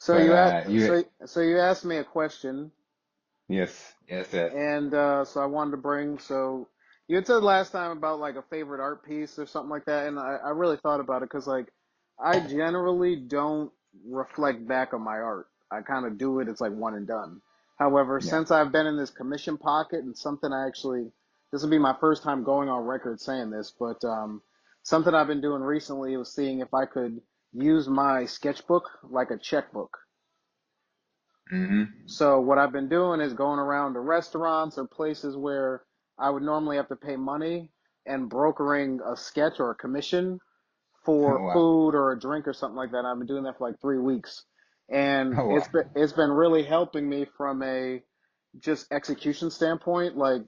So But you asked, you, so you asked me a question, yes. and so I wanted to bring. So you had said last time about like a favorite art piece or something like that, and I really thought about it because like I generally don't reflect back on my art. I kind of do it. It's like one and done. However, Yeah. since I've been in this commission pocket and something I actually, this will be my first time going on record saying this, but something I've been doing recently was seeing if I could use my sketchbook like a checkbook. Hmm. So what I've been doing is going around to restaurants or places where I would normally have to pay money and brokering a sketch or a commission for Oh, wow. food or a drink or something like that. I've been doing that for like 3 weeks, and Oh, wow. it's been really helping me from a just execution standpoint. Like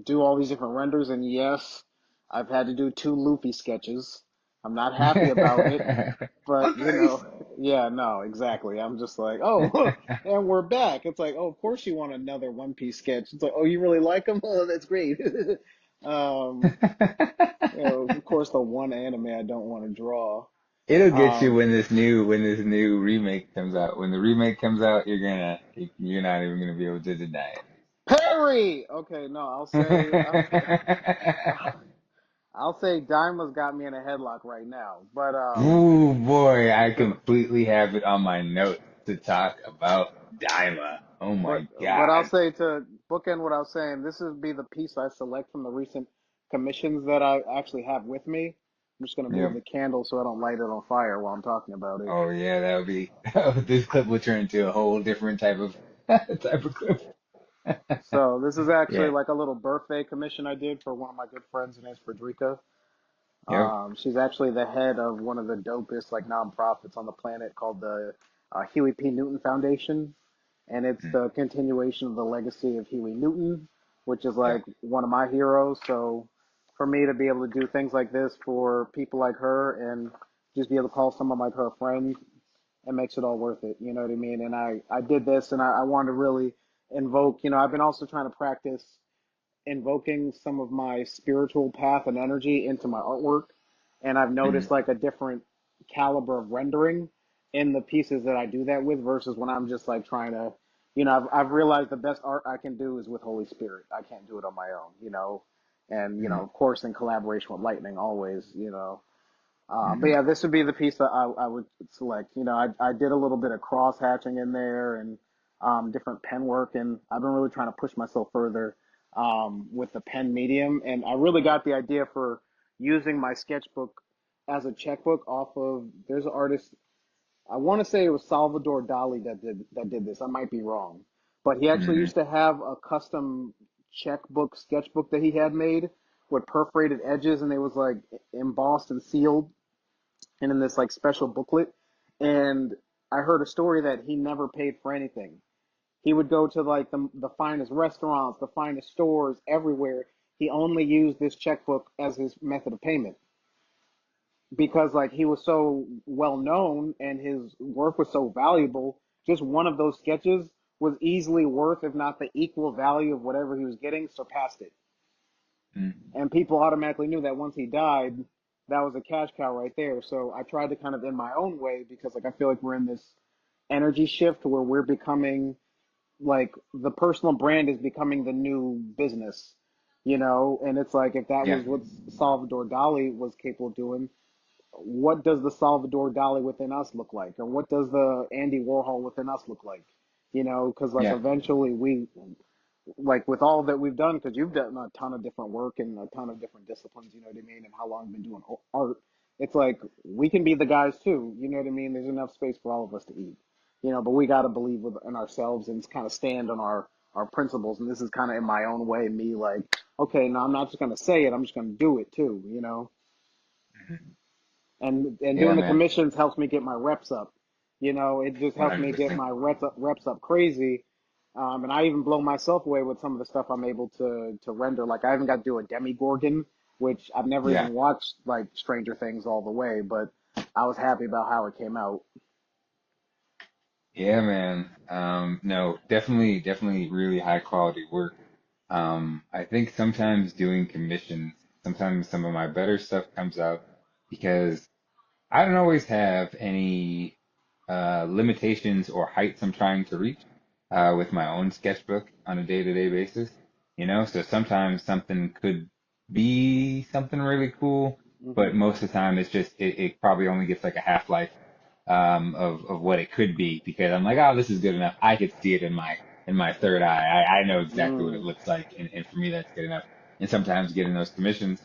do all these different renders, and yes, I've had to do two loopy sketches. I'm not happy about it, Oh, but nice. yeah, no, exactly. I'm just like, oh, and we're back. It's like, oh, of course you want another One Piece sketch. It's like, oh, you really like them? Oh, that's great. um, of course, the one anime I don't want to draw. It'll get you Um, when this new remake comes out. When the remake comes out, you're not even gonna be able to deny Perry. Okay, no, it. I'll say Daima's got me in a headlock right now. But Ooh boy, I completely have it on my notes to talk about Daima. Oh my but I'll God. say to bookend what I was saying, this would be the piece I select from the recent commissions that I actually have with me. I'm just gonna move Yep. the candle so I don't light it on fire while I'm talking about it. Oh yeah, that would be. This clip will turn into a whole different type of type of clip. So this is actually Yeah. like a little birthday commission I did for one of my good friends. Her name's Frederica. Yep. She's actually the head of one of the dopest like nonprofits on the planet called the Huey P. Newton Foundation, and it's Mm. the continuation of the legacy of Huey Newton, which is Yeah. like one of my heroes. So for me to be able to do things like this for people like her and just be able to call someone like her a friend, it makes it all worth it. You know what I mean? And I did this, and I wanted to really invoke. I've been also trying to practice invoking some of my spiritual path and energy into my artwork. And I've Mm. noticed like a different caliber of rendering in the pieces that I do that with versus when I'm just like trying to, I've realized the best art I can do is with Holy Spirit. I can't do it on my own. And, Mm. of course, in collaboration with Lightning, always. But Mm. yeah, this would be the piece that I would select. I did a little bit of cross hatching in there and different pen work, and I've been really trying to push myself further with the pen medium. And I really got the idea for using my sketchbook as a checkbook off of. There's an artist. I want to say it was Salvador Dali that did this. I might be wrong, but he actually Mm. used to have a custom checkbook sketchbook that he had made with perforated edges, and it was like embossed and sealed and in this like special booklet. And I heard a story that he never paid for anything. He would go to like the finest restaurants, the finest stores everywhere. He only used this checkbook as his method of payment because like he was so well known and his work was so valuable. Just one of those sketches was easily worth, if not the equal value of whatever he was getting, surpassed it. Mm. And people automatically knew that once he died, that was a cash cow right there. So I tried to kind of in my own way because like I feel like we're in this energy shift where we're becoming like the personal brand is becoming the new business. And it's like if that Yeah. was what Salvador Dali was capable of doing, what does the Salvador Dali within us look like, or what does the Andy Warhol within us look like? Because like Yeah. eventually we like with all that we've done, because you've done a ton of different work and a ton of different disciplines, you know what I mean, and how long you've been doing art. It's like we can be the guys too, you know what I mean? There's enough space for all of us to eat, but we got to believe in ourselves and kind of stand on our principles. And this is kind of in my own way, me like, okay, no, I'm not just gonna say it, I'm just gonna do it too. Mhm. And Yeah, doing the man. commissions helps me get my reps up. It just helps me get 100%. my reps up crazy. And I even blow myself away with some of the stuff I'm able to render. Like I even got to do a Demigorgon, which I've never Yeah. even watched like Stranger Things all the way, but I was happy about how it came out. Yeah, man. No, definitely really high quality work. I think sometimes doing commissions, sometimes some of my better stuff comes out because I don't always have any. limitations or heights I'm trying to reach with my own sketchbook on a day-to-day basis. So sometimes something could be something really cool, but Hmm. most of the time it probably only gets like a half-life of what it could be because I'm like, oh, this is good enough. I could see it in my third eye. I know exactly what it Mm. looks like, and for me that's good enough. And sometimes getting those commissions,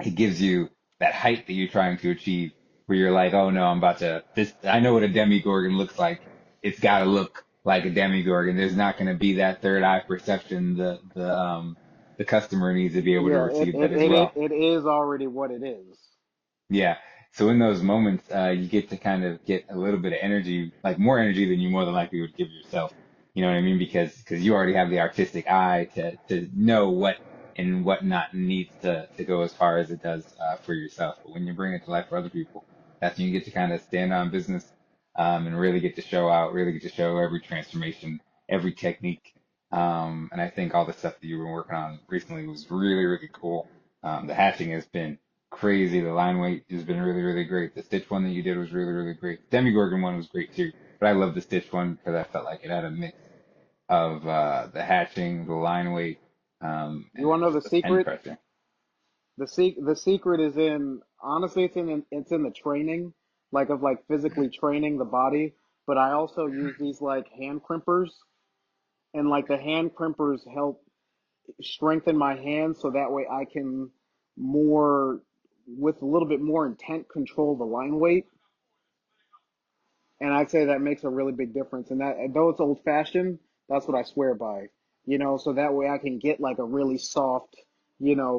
it gives you that height that you're trying to achieve where you're like, oh no, I'm about to this I know what a demigorgon looks like. It's gotta look like a demigorgon. There's not gonna be that third eye perception. The customer needs to be able to Yeah, receive that as well. it is already what it is. Yeah. So in those moments, you get to kind of get a little bit of energy, like more energy than you more than likely would give yourself. You know what I mean? Because you already have the artistic eye to know what and what not needs to go as far as it does for yourself. But when you bring it to life for other people, that's when you get to kind of stand on business and really get to show out, really get to show every transformation, every technique. And I think all the stuff that you've been working on recently was really, really cool. The hatching has been crazy. The line weight has been really, really great. The Stitch one that you did was really, really great. The Demigorgon one was great too, but I love the Stitch one because I felt like it had a mix of the hatching, the line weight, You and want then to know the just the pen secret? pressing. The secret is in honestly it's in the training, like of like physically training the body. But I also use these like hand crimpers, and like the hand crimpers help strengthen my hands so that way I can more with a little bit more intent control the line weight. And I'd say that makes a really big difference. And that, though it's old fashioned, that's what I swear by. So that way I can get like a really soft,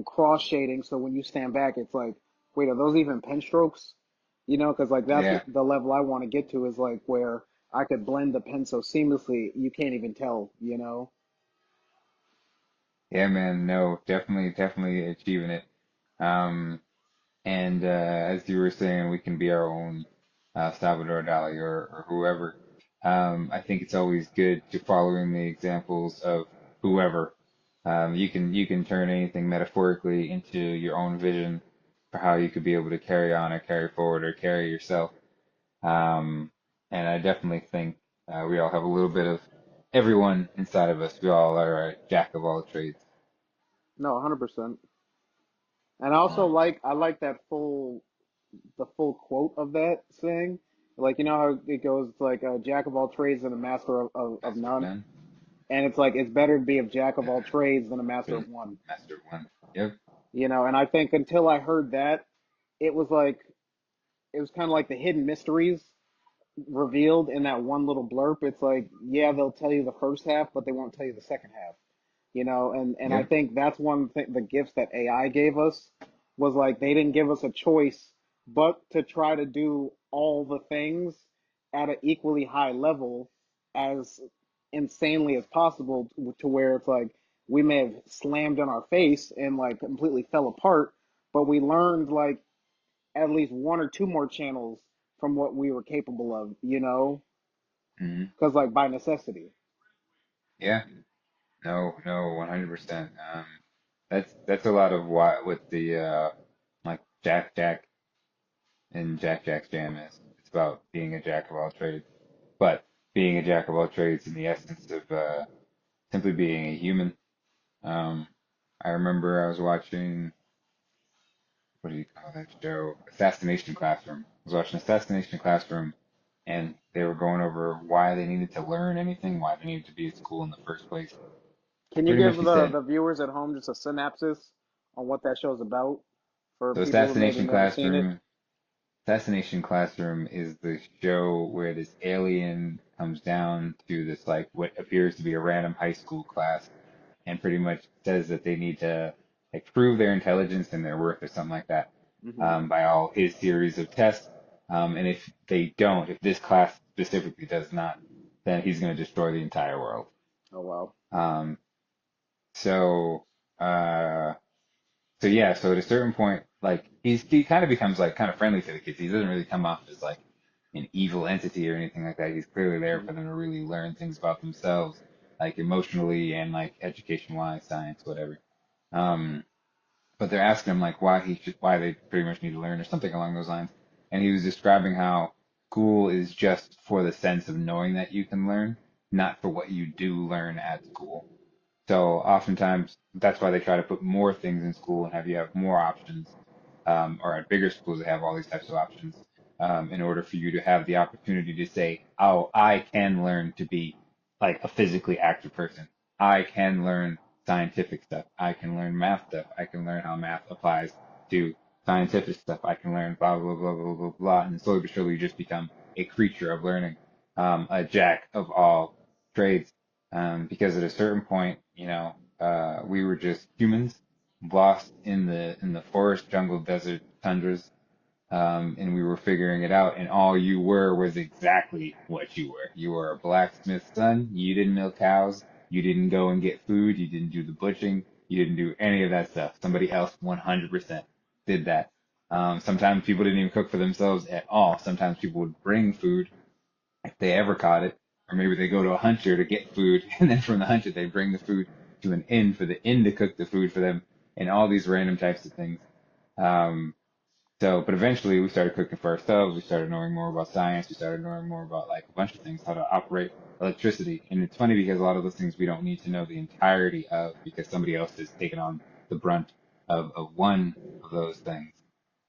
cross shading. So when you stand back, it's like, wait, are those even pen strokes? Because like that's Yeah, what the level I want to get to is like where I could blend the pen so seamlessly you can't even tell. yeah, man. No, definitely, definitely achieving it. Um, and as you were saying, we can be our own Salvador Dali or whoever. I think it's always good to following the examples of whoever. You can turn anything metaphorically into your own vision for how you could be able to carry on or carry forward or carry yourself. Um, and I definitely think we all have a little bit of everyone inside of us. We all are a jack of all trades. No, 100%. And I also Um, I like that the full quote of that saying. Like, you know how it goes, it's like a jack of all trades and a master of master of none. none. And it's like, it's better to be a jack of Yeah, all trades than a master been of one. master of one. Yep. And I think until I heard that, it was like, it was kind of like the hidden mysteries revealed in that one little blurb. It's like, yeah, they'll tell you the first half, but they won't tell you the second half. And I Yep. think that's one thing, the gifts that AI gave us was like they didn't give us a choice but to try to do all the things at an equally high level as insanely as possible to where it's like we may have slammed in our face and like completely fell apart, but we learned like at least one or two more channels from what we were capable of, Hmm. because like by necessity. Yeah. No, no, 100%. That's a lot of what the like Jack and Jack's jam is. It's about being a jack of all trades, but being a jack of all trades in the essence of simply being a human. Um, I remember I was watching, what do you call that show? Assassination Classroom. I was watching Assassination Classroom, and they were going over why they needed to learn anything, why they needed to be at school in the first place. Can you Pretty give much, he said, the viewers at home just a synopsis on what that show's about for so people who maybe Assassination never seen it? Classroom. Assassination Classroom is the show where this alien comes down to this like what appears to be a random high school class and pretty much says that they need to like prove their intelligence and their worth or something like that Hmm. by all his series of tests. And if they don't, if this class specifically does not, then he's going to destroy the entire world. Oh wow. Um, so uh, so yeah, so at a certain point, like he kind of becomes like kind of friendly to the kids. He doesn't really come off as like an evil entity or anything like that. He's clearly there Hmm. for them to really learn things about themselves, like emotionally and like education wise, science, whatever. Um, but they're asking him like why they pretty much need to learn or something along those lines. And he was describing how school is just for the sense of knowing that you can learn, not for what you do learn at school. So oftentimes that's why they try to put more things in school and have you have more options, or at bigger schools they have all these types of options, in order for you to have the opportunity to say, oh, I can learn to be like a physically active person. I can learn scientific stuff. I can learn math stuff. I can learn how math applies to scientific stuff. I can learn blah, blah, blah, blah, blah, blah. And slowly but surely you just become a creature of learning, a jack of all trades. Because at a certain point, we were just humans lost in the forest, jungle, desert, tundras, and we were figuring it out. And all you were was exactly what you were. You were a blacksmith's son. You didn't milk cows. You didn't go and get food. You didn't do the butchering. You didn't do any of that stuff. Somebody else 100% did that. Sometimes people didn't even cook for themselves at all. Sometimes people would bring food if they ever caught it, or maybe they go to a hunter to get food, and then from the hunter they bring the food to an inn for the inn to cook the food for them, and all these random types of things. Um, but eventually we started cooking for ourselves. We started knowing more about science. We started knowing more about like a bunch of things, how to operate electricity. And it's funny because a lot of those things we don't need to know the entirety of because somebody else has taken on the brunt of one of those things,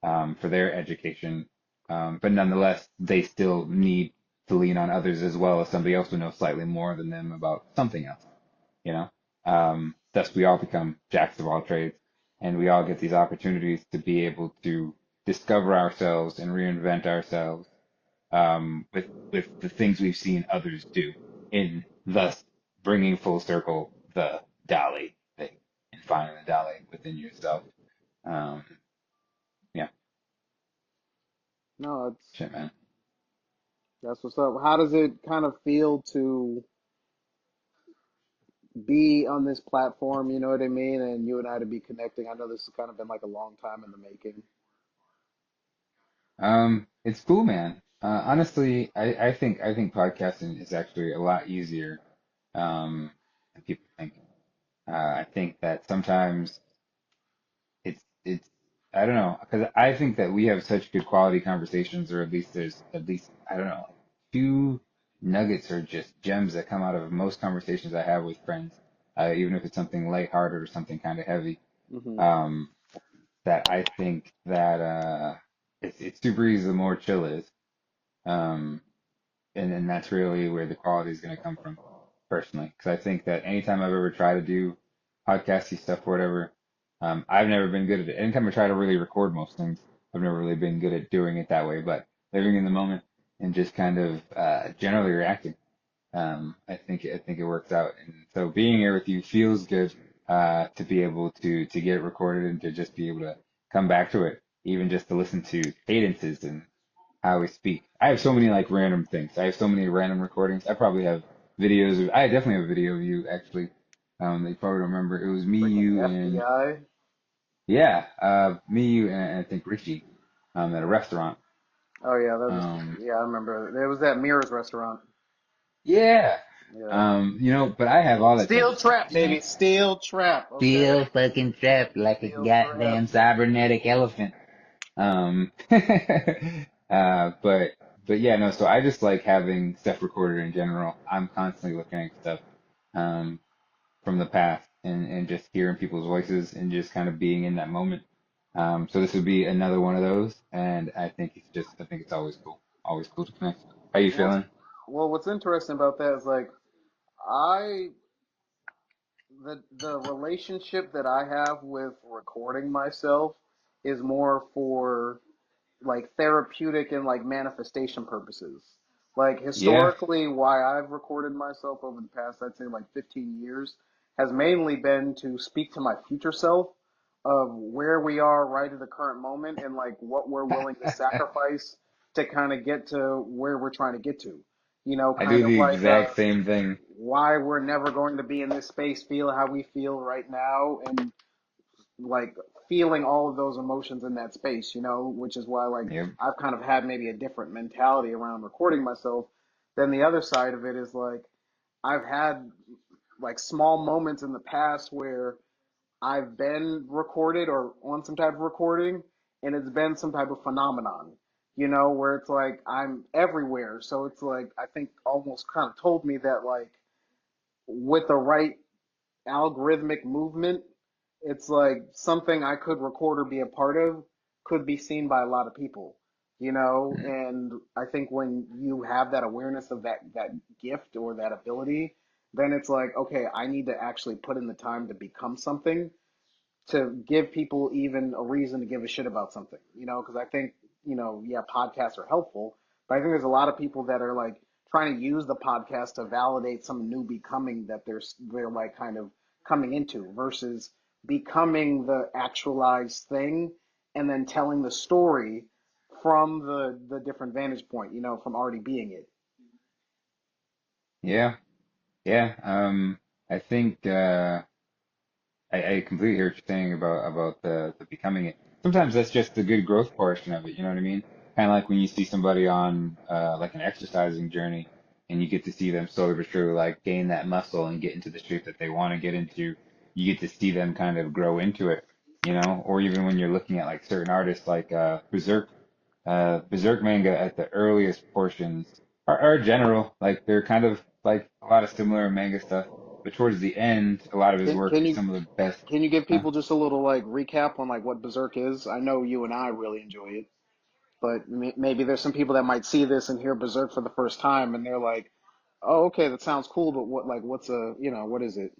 for their education. But nonetheless, they still need to lean on others as well as somebody else who knows slightly more than them about something else, you know? Thus, we all become jacks of all trades, and we all get these opportunities to be able to discover ourselves and reinvent ourselves, with the things we've seen others do, in thus bringing full circle the dolly thing and finding the dolly within yourself. Um, yeah, No, shit, man. that's what's up. How does it kind of feel to be on this platform? You know what I mean? And you and I to be connecting. I know this has kind of been like a long time in the making. It's cool, man. Honestly, I think podcasting is actually a lot easier, than people think. I think that sometimes it's I don't know, because I think that we have such good quality conversations, or at least there's at least I don't know, two nuggets or just gems that come out of most conversations I have with friends, even if it's something lighthearted or something kind of heavy. Hmm. Um, that I think that it's super easy the more chill is. Um, and then that's really where the quality is going to come from, personally. Because I think that anytime I've ever tried to do podcasty stuff or whatever, I've never been good at it. Anytime I try to really record most things, I've never really been good at doing it that way. But living in the moment and just kind of generally reacting, I think it works out. And so being here with you feels good, to be able to get it recorded and to just be able to come back to it, even just to listen to cadences and how we speak. I have so many like random things. I have so many random recordings. I probably have videos of, I definitely have a video of you actually. That you probably remember. It was me, Freaking you, and FBI. yeah, me, you, and I think Richie, at a restaurant. Oh yeah, that was Um, yeah. I remember. There was that Mirrors restaurant. yeah. Yeah. But I have all that type Steel of stuff, trap, baby. Steel trap. Okay. Still fucking trapped like a Steel trap. goddamn cybernetic elephant. Um, but yeah, no. So I just like having stuff recorded in general. I'm constantly looking at stuff, um, from the past and just hearing people's voices and just kind of being in that moment. So this would be another one of those, and I think it's always cool to connect. How you Well, feeling? what's interesting about that is like I the relationship that I have with recording myself is more for like therapeutic and like manifestation purposes. Like Yeah, historically, why I've recorded myself over the past, I'd say like 15 years, has mainly been to speak to my future self of where we are right at the current moment and like what we're willing to sacrifice to kind of get to where we're trying to get to. You know, I do kind of the like exact same thing. why we're never going to be in this space, feel how we feel right now, and like feeling all of those emotions in that space, you know, which is why like Yep. I've kind of had maybe a different mentality around recording myself. Then the other side of it is like I've had like small moments in the past where I've been recorded or on some type of recording and it's been some type of phenomenon. where it's like I'm everywhere. So it's like I think almost kind of told me that like with the right algorithmic movement, it's like something I could record or be a part of could be seen by a lot of people, and I think when you have that awareness of that gift or that ability, then it's like, okay, I need to actually put in the time to become something to give people even a reason to give a shit about something, because I think, yeah, podcasts are helpful, but I think there's a lot of people that are like trying to use the podcast to validate some new becoming that they're like kind of coming into versus becoming the actualized thing and then telling the story from the different vantage point, from already being it. Yeah, yeah. I think I completely hear what you're saying about the becoming it. Sometimes that's just the good growth portion of it. You know what I mean? Kind of like when you see somebody on like an exercising journey, and you get to see them slowly but surely like gain that muscle and get into the shape that they want to get into. You get to see them kind of grow into it. Or even when you're looking at like certain artists like Berserk, Berserk manga at the earliest portions are general. Like they're kind of like a lot of similar manga stuff, but towards the end, a lot of his Can, work can is you some of the best. can you give Huh? people just a little like recap on like what Berserk is? I know you and I really enjoy it. But maybe there's some people that might see this and hear Berserk for the first time, and they're like, "Oh, okay, that sounds cool, but what's what is it?"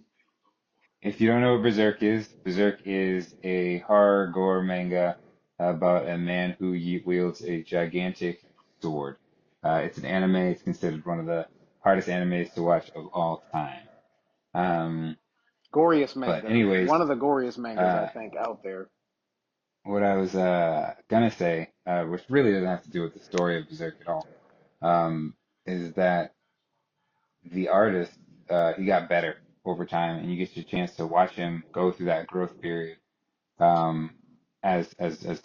If you don't know what Berserk is a horror gore manga about a man who wields a gigantic sword. It's an anime. It's considered one of the hardest animes to watch of all time. Um, Goriest but manga, anyways, one of the goriest mangas I uh, think out there. what I was gonna say, which really doesn't have to do with the story of Berserk at all, um, is that the artist he got better over time, and you get your chance to watch him go through that growth period um, as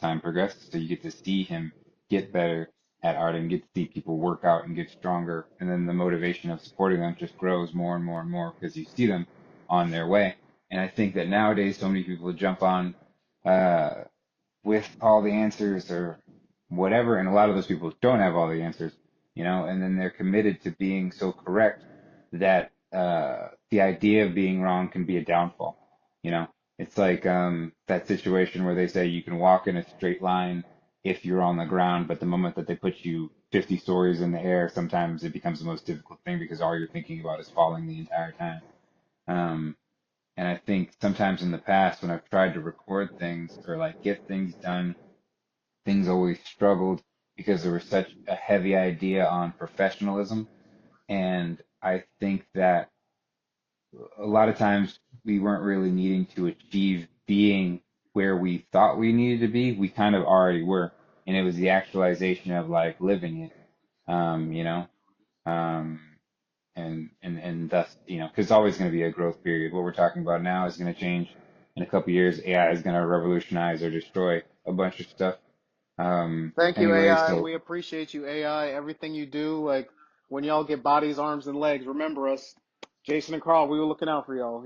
time progresses. So you get to see him get better at art and get to see people work out and get stronger, and then the motivation of supporting them just grows more and more and more because you see them on their way. And I think that nowadays so many people jump on uh, with all the answers or whatever, and a lot of those people don't have all the answers, and then they're committed to being so correct that the idea of being wrong can be a downfall. You know, it's like that situation where they say you can walk in a straight line if you're on the ground, but the moment that they put you 50 stories in the air, sometimes it becomes the most difficult thing because all you're thinking about is falling the entire time. Um, and I think sometimes in the past, when I've tried to record things or like get things done, things always struggled because there was such a heavy idea on professionalism. And I think that a lot of times we weren't really needing to achieve being where we thought we needed to be. We kind of already were. And it was the actualization of like living it, um, you know, um, and thus, because it's always going to be a growth period. What we're talking about now is going to change in a couple of years. AI is going to revolutionize or destroy a bunch of stuff. Thank you, Anyway, AI. so We appreciate you, AI. Everything you do, like when y'all get bodies, arms, and legs, remember us, Jason and Carl. We were looking out for y'all.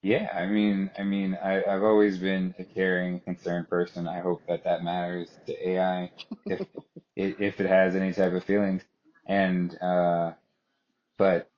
yeah, I've always been a caring, concerned person. I hope that that matters to AI if if it has any type of feelings. And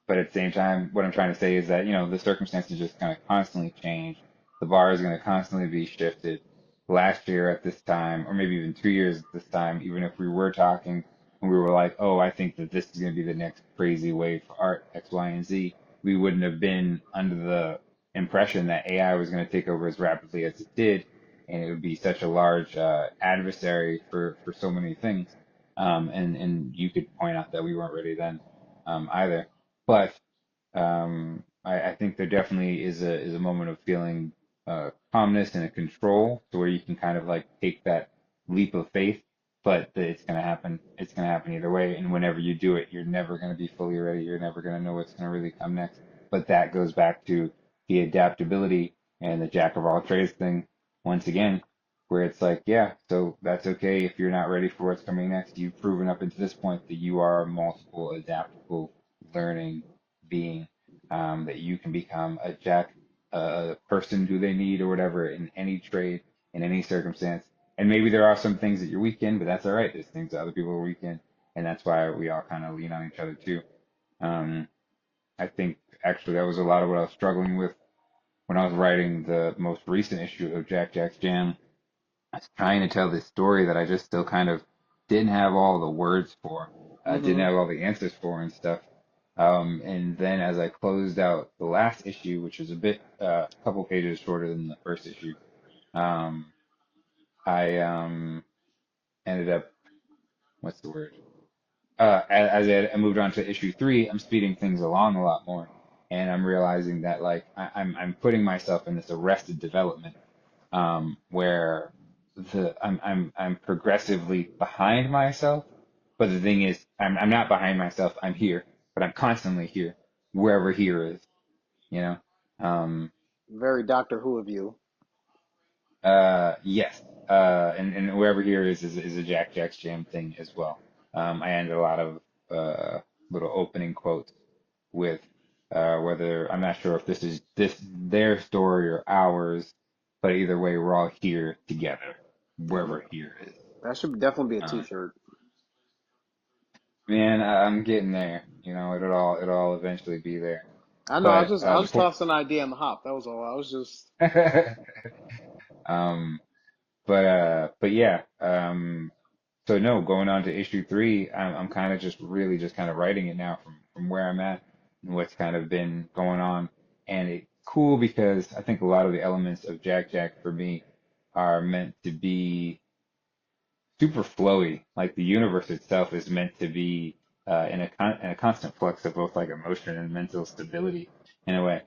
but at the same time, what I'm trying to say is that, the circumstances just kind of constantly change. The bar is going to constantly be shifted. Last year at this time, or maybe even 2 years at this time, even if we were talking and we were like, oh, I think that this is going to be the next crazy wave for art, X, Y, and Z, we wouldn't have been under the impression that AI was going to take over as rapidly as it did, and it would be such a large adversary for so many things. And you could point out that we weren't ready then either. But I think there definitely is a moment of feeling calmness and a control to where you can kind of like take that leap of faith, but it's gonna happen. It's gonna happen either way, and whenever you do it, you're never gonna be fully ready. You're never gonna know what's gonna really come next. But that goes back to the adaptability and the jack of all trades thing once again, where it's like, yeah, so that's okay if you're not ready for what's coming next. You've proven up into this point that you are a multiple, adaptable, learning being, that you can become a person who they need or whatever in any trade, in any circumstance. And maybe there are some things that you're weak in, but that's all right. There's things that other people are weak in, and that's why we all kind of lean on each other too. Um, I think actually that was a lot of what I was struggling with when I was writing the most recent issue of Jack Jack's Jam. I was trying to tell this story that I just still kind of didn't have all the words for, didn't Mm-hmm. have all the answers for and stuff. And then as I closed out the last issue, which was a couple pages shorter than the first issue, um, I ended up, what's the word? As I moved on to issue three, I'm speeding things along a lot more, and I'm realizing that like I'm putting myself in this arrested development, where I'm progressively behind myself, but the thing is I'm not behind myself. I'm here, but I'm constantly here, wherever here is, you know. Um, Very Doctor Who of you. yes. And wherever here is a Jack Jack's Jam thing as well. I ended a lot of little opening quotes with whether I'm not sure if this their story or ours, but either way, we're all here together, Damn, wherever here is. that should definitely be a Um, T-shirt. man, I'm getting there. You know, it'll all eventually be there. I know. But I was before, tossing an idea in the hop. That was all. I was just. um, but yeah, so no, going on to issue three, I'm kind of just really just kind of writing it now from where I'm at and what's kind of been going on, and it's cool because I think a lot of the elements of Jack Jack for me are meant to be super flowy. Like the universe itself is meant to be in a constant flux of both like emotion and mental stability in a way,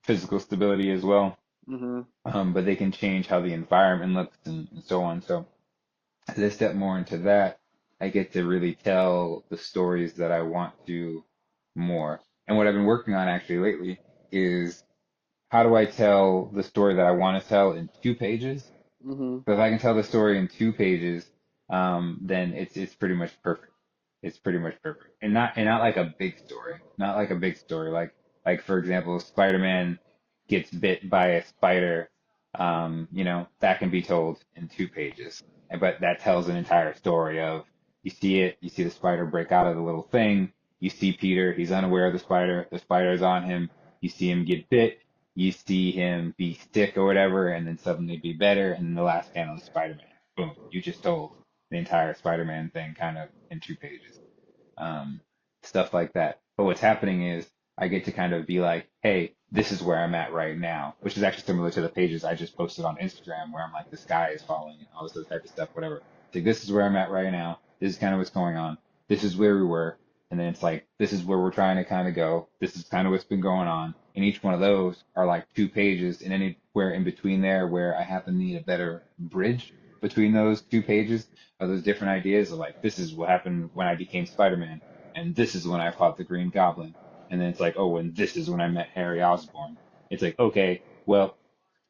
physical stability as well. Mm-hmm. But they can change how the environment looks and so on. So as I step more into that, I get to really tell the stories that I want to more. And what I've been working on actually lately is how do I tell the story that I want to tell in 2 pages? Mm-hmm. So if I can tell the story in 2 pages, then it's pretty much perfect. It's pretty much perfect, and not like a big story, not like a big story. Like for example, Spider-Man gets bit by a spider. That can be told in 2 pages, but that tells an entire story of you see the spider break out of the little thing. You see Peter, he's unaware of the spider is on him. You see him get bit, you see him be sick or whatever, and then suddenly be better, and then the last panel is Spider-Man. Boom, you just told the entire Spider-Man thing kind of in 2 pages. Um, Stuff like that. But what's happening is I get to kind of be like, hey, this is where I'm at right now, which is actually similar to the pages I just posted on Instagram where I'm like, the sky is falling and all this other type of stuff, whatever. It's like, this is where I'm at right now. This is kind of what's going on. This is where we were. And then it's like, this is where we're trying to kind of go. This is kind of what's been going on. And each one of those are like 2 pages, and anywhere in between there where I happen to need a better bridge between those 2 pages are those different ideas of like, this is what happened when I became Spider-Man, and this is when I fought the Green Goblin. And then it's like, oh, and this is when I met Harry Osborn. It's like, okay, well,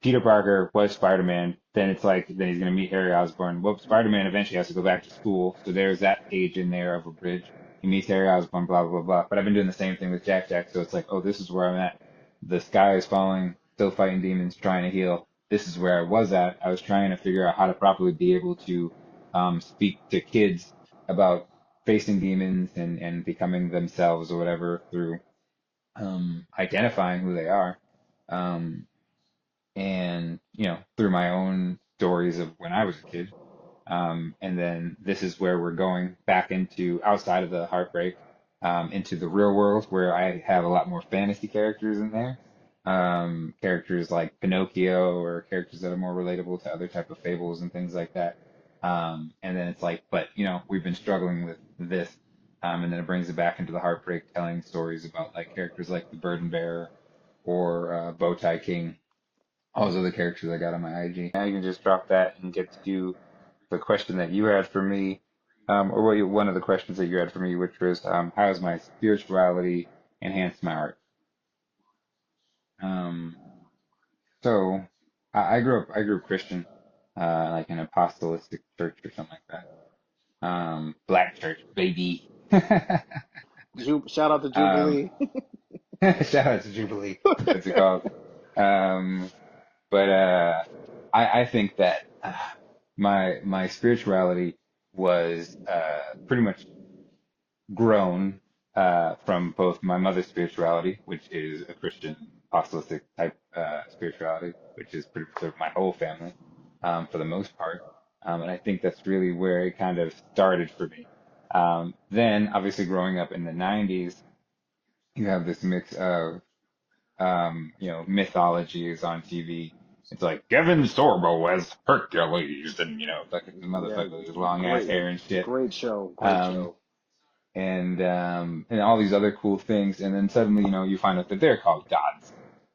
Peter Parker was Spider-Man. Then it's like, then he's going to meet Harry Osborn. Well, Spider-Man eventually has to go back to school. So there's that page in there of a bridge. He meets Harry Osborn, blah, blah, blah. But I've been doing the same thing with Jack Jack. So it's like, oh, this is where I'm at. The sky is falling, still fighting demons, trying to heal. This is where I was at. I was trying to figure out how to properly be able to speak to kids about facing demons and becoming themselves or whatever through identifying who they are. Um, and through my own stories of when I was a kid. And then this is where we're going back into outside of the heartbreak, into the real world where I have a lot more fantasy characters in there. Characters like Pinocchio or characters that are more relatable to other type of fables and things like that. And then it's like, but we've been struggling with this. And then it brings it back into the heartbreak, telling stories about like characters like the Burden Bearer or Bowtie King, all those other characters I got on my IG. Now you can just drop that and get to the question that you had for me, or one of the questions that you had for me, which was, how has my spirituality enhanced my art? Um, so I grew up Christian, like an apostolic church or something like that. Black church, baby. Shout out to um, Jubilee. Shout out to Jubilee. What's it called? Um, but I think that. my spirituality was pretty much grown from both my mother's spirituality, which is a Christian apostolic type spirituality, which is pretty much my whole family for the most part. And I think that's really where it kind of started for me. Then, obviously, growing up in the 90s, you have this mix of mythologies on TV. It's like Kevin Sorbo as Hercules, and like this Yeah, motherfucker with his long ass great, hair and shit. great show, great Um, show. and all these other cool things, and then suddenly, you find out that they're called gods.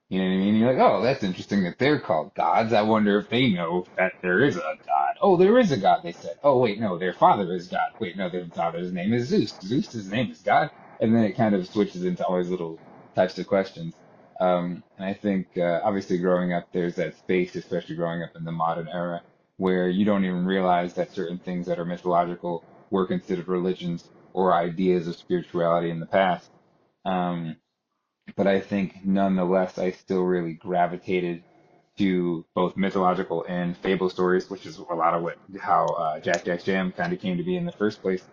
You know what I mean? You're like, oh, that's interesting that they're called gods. I wonder if they know that there is a god. Oh, there is a god, they said. Oh, wait, no, their father is God. Wait, no, their father's name is Zeus. Zeus's name is God. And then it kind of switches into all these little types of questions. And I think, obviously, growing up, there's that space, especially growing up in the modern era, where you don't even realize that certain things that are mythological were considered religions or ideas of spirituality in the past. Um, but I think nonetheless, I still really gravitated to both mythological and fable stories, which is a lot of how Jack Jam kind of came to be in the first place.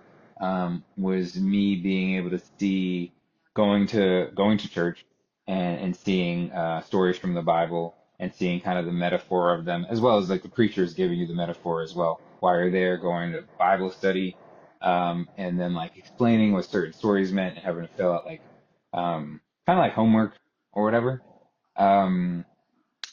Was me being able to see going to church and seeing stories from the Bible and seeing kind of the metaphor of them, as well as like the preachers giving you the metaphor as well while you're there, going to Bible study, and then like explaining what certain stories meant and having to fill out like kind of like homework or whatever. Um,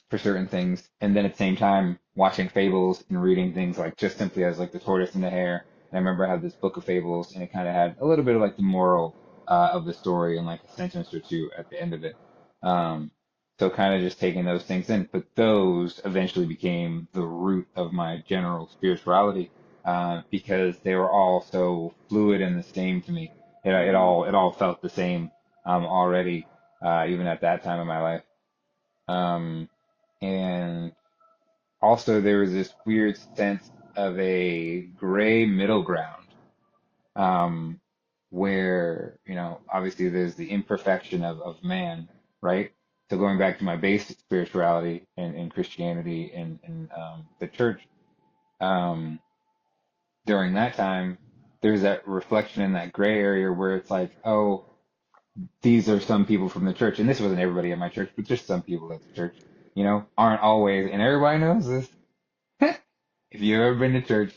for certain things, and then at the same time watching fables and reading things like just simply as like the tortoise and the hare. And I remember I had this book of fables, and it kind of had a little bit of like the moral of the story and like a sentence or two at the end of it. Um, so kind of just taking those things in, but those eventually became the root of my general spirituality because they were all so fluid and the same to me. It all felt the same already, even at that time in my life. Um, and also there was this weird sense of a gray middle ground, um, where, obviously there's the imperfection of man, right? So going back to my basic spirituality and Christianity and the church, um, during that time, there's that reflection in that gray area where it's like, oh, these are some people from the church, and this wasn't everybody at my church, but just some people at the church, aren't always, and everybody knows this. If you've ever been to church,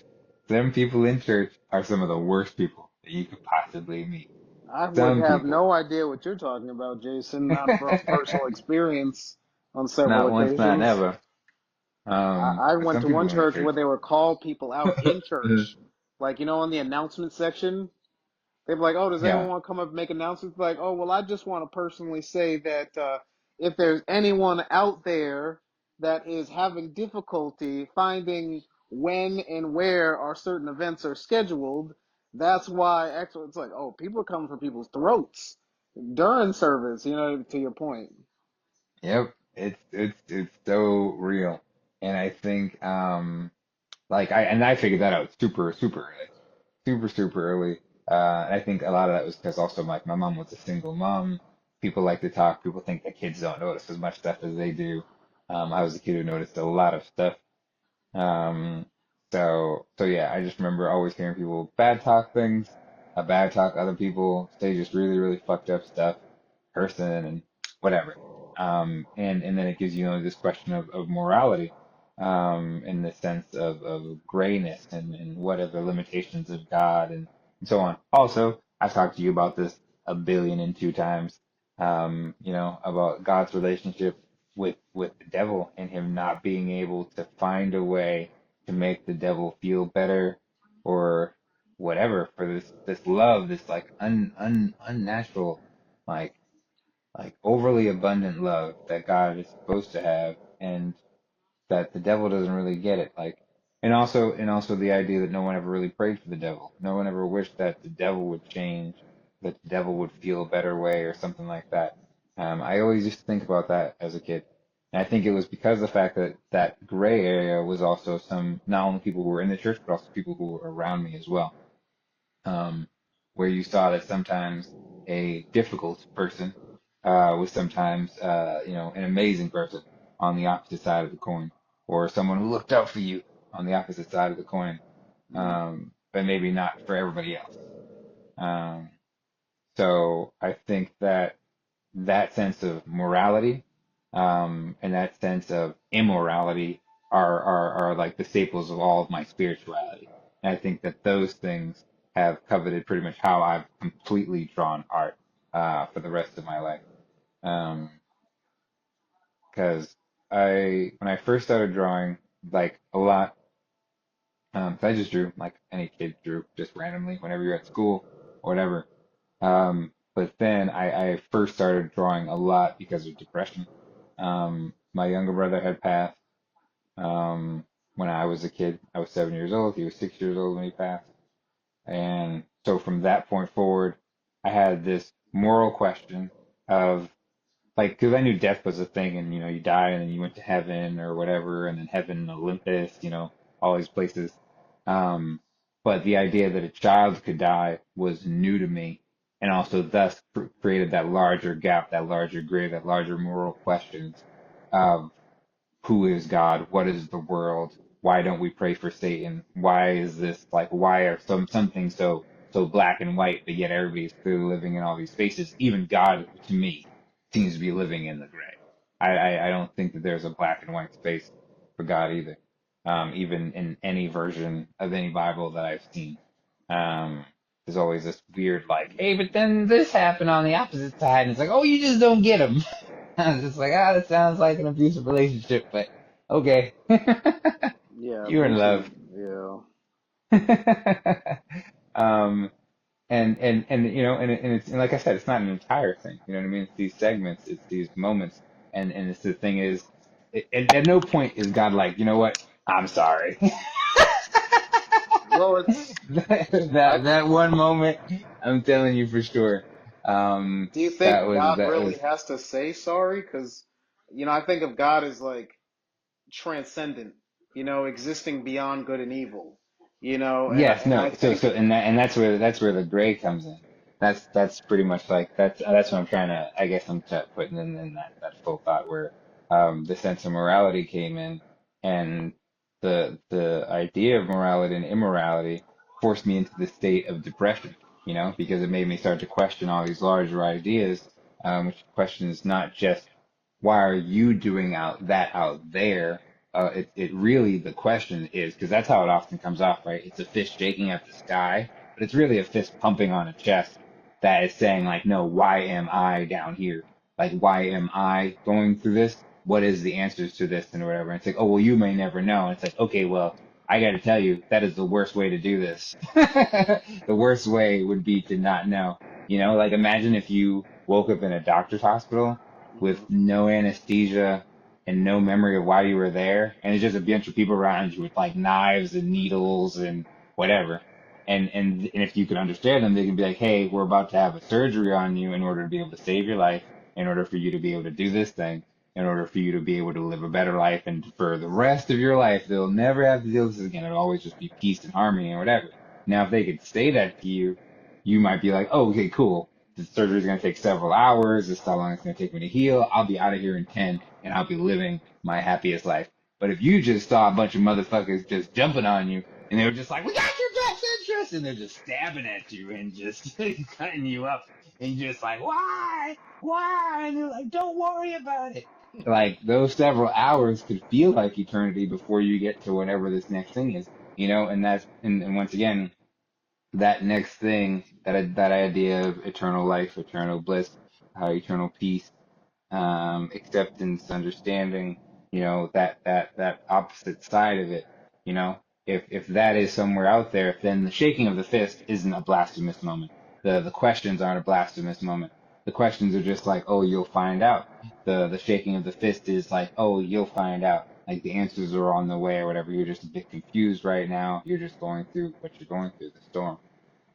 some people in church are some of the worst people that you could possibly meet. I would Some have people. no idea what you're talking about, Jason, not from personal experience on several Not once, not occasions. never. I But went some to one people in church where church. they would call people out in church, like, on the announcement section. They'd be like, "Oh, does anyone Yeah. want to come up and make announcements?" Like, "Oh, well, I just want to personally say that if there's anyone out there that is having difficulty finding when and where our certain events are scheduled, that's why." Actually, it's like, oh, people are coming for people's throats during service. To your point. Yep. It's so real. And I think like I figured that out super, super early. Super, super early. And I think a lot of that was because also like my mom was a single mom. People like to talk. People think that kids don't notice as much stuff as they do. I was a kid who noticed a lot of stuff. So yeah, I just remember always hearing people bad talk things, bad talk other people, say just really, really fucked up stuff, person and whatever. And then it gives this question of morality, in the sense of grayness and what are the limitations of God and so on. Also, I've talked to you about this a billion and two times, about God's relationship with the devil and him not being able to find a way to make the devil feel better or whatever for this love, this like unnatural, like overly abundant love that God is supposed to have, and that the devil doesn't really get it. Like, and also the idea that no one ever really prayed for the devil. No one ever wished that the devil would change, that the devil would feel a better way or something like that. I always used to think about that as a kid. And I think it was because of the fact that that gray area was also some, not only people who were in the church, but also people who were around me as well. Um, where you saw that sometimes a difficult person was sometimes, an amazing person on the opposite side of the coin, or someone who looked out for you. on the opposite side of the coin, Mm-hmm. but maybe not for everybody else. Um, so I think that that sense of morality, and that sense of immorality are like the staples of all of my spirituality. And I think that those things have coveted pretty much how I've completely drawn art, for the rest of my life. Um, because when I first started drawing, like a lot, 'cause I just drew like any kid drew, just randomly whenever you're at school or whatever. But then I first started drawing a lot because of depression. My younger brother had passed, when I was a kid. I was 7 years old. He was 6 years old when he passed. And so from that point forward, I had this moral question of, like, because I knew death was a thing, and you die and then you went to heaven or whatever, and then heaven, Olympus, all these places. Um, but the idea that a child could die was new to me, and also thus created that larger gap, that larger grid, that larger moral questions of who is God? What is the world? Why don't we pray for Satan? Why is this like? Why are some things so black and white, but yet everybody's clearly living in all these spaces? Even God, to me, seems to be living in the gray. I don't think that there's a black and white space for God either. Even in any version of any Bible that I've seen. Um, there's always this weird like, hey, but then this happened on the opposite side, and it's like, oh, you just don't get them. I was just like, that sounds like an abusive relationship, but okay. Yeah, You're in abusive. love. Yeah. um, and like I said, it's not an entire thing. You know what I mean? It's these segments, it's these moments, and it's the thing is, at no point is God like, you know what? I'm sorry. Well, it's I. That one moment, I'm telling you for sure. Do you That think was God that really was has to say sorry? Because, I think of God as like transcendent, existing beyond good and evil, Yes, and I no. So think, and that's where the gray comes in. That's pretty much like that's what I'm trying to, I guess I'm putting in that full thought where, the sense of morality came in, and the idea of morality and immorality forced me into the state of depression, because it made me start to question all these larger ideas, which questions not just why are you doing out there. It really, the question is, because that's how it often comes off, right? It's a fist shaking at the sky, but it's really a fist pumping on a chest that is saying, like, no, why am I down here? Like, why am I going through this? What is the answers to this and whatever? And it's like, oh, well, you may never know. And it's like, okay, well, I got to tell you, that is the worst way to do this. The worst way would be to not know. Like imagine if you woke up in a doctor's hospital with mhm. no anesthesia and no memory of why you were there, and it's just a bunch of people around you with like knives and needles and whatever. And if you could understand them, they could be like, "Hey, we're about to have a surgery on you in order to be able to save your life, in order for you to be able to do this thing, in order for you to be able to live a better life, and for the rest of your life, they'll never have to deal with this again. It'll always just be peace and harmony and whatever." Now, if they could say that to you, you might be like, "Oh, okay, cool. The surgery is going to take several hours. This is how long it's going to take me to heal. I'll be out of here in 10 and I'll be living my happiest life." But if you just saw a bunch of motherfuckers just jumping on you and they were just like, "We got your best interest," and they're just stabbing at you and just cutting you up and you're just like, "Why? Why?" And they're like, "Don't worry about it." Like those several hours could feel like eternity before you get to whatever this next thing is, and and once again, that next thing, that idea of eternal life, eternal bliss, eternal peace, acceptance, understanding, that opposite side of it, you know, if that is somewhere out there, then the shaking of the fist isn't a blasphemous moment. The questions aren't a blasphemous moment. The questions are just like, oh, you'll find out. The shaking of the fist is like, oh, you'll find out. Like the answers are on the way or whatever. You're just a bit confused right now. You're just going through what you're going through, the storm.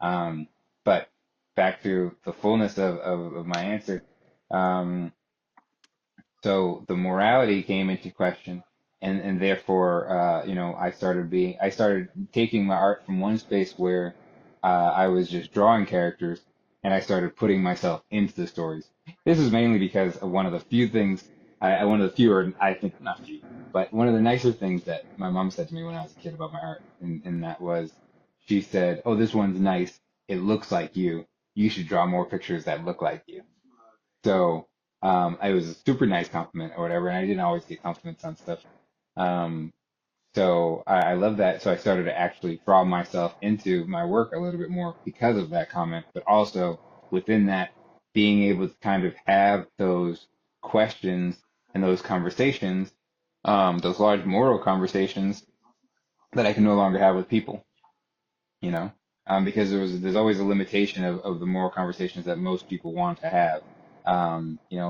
Um, but back to the fullness of my answer. Um, so the morality came into question, and therefore, I started taking my art from one space where, I was just drawing characters, and I started putting myself into the stories. This is mainly because of one of the few things. one of the fewer, I think not few, but one of the nicer things that my mom said to me when I was a kid about my art, and that was, she said, "Oh, this one's nice. It looks like you. You should draw more pictures that look like you." So, it was a super nice compliment or whatever, and I didn't always get compliments on stuff. Um, so I love that. So I started to actually draw myself into my work a little bit more because of that comment, but also within that, being able to kind of have those questions and those conversations, those large moral conversations that I can no longer have with people, you know, because there's always a limitation of the moral conversations that most people want to have,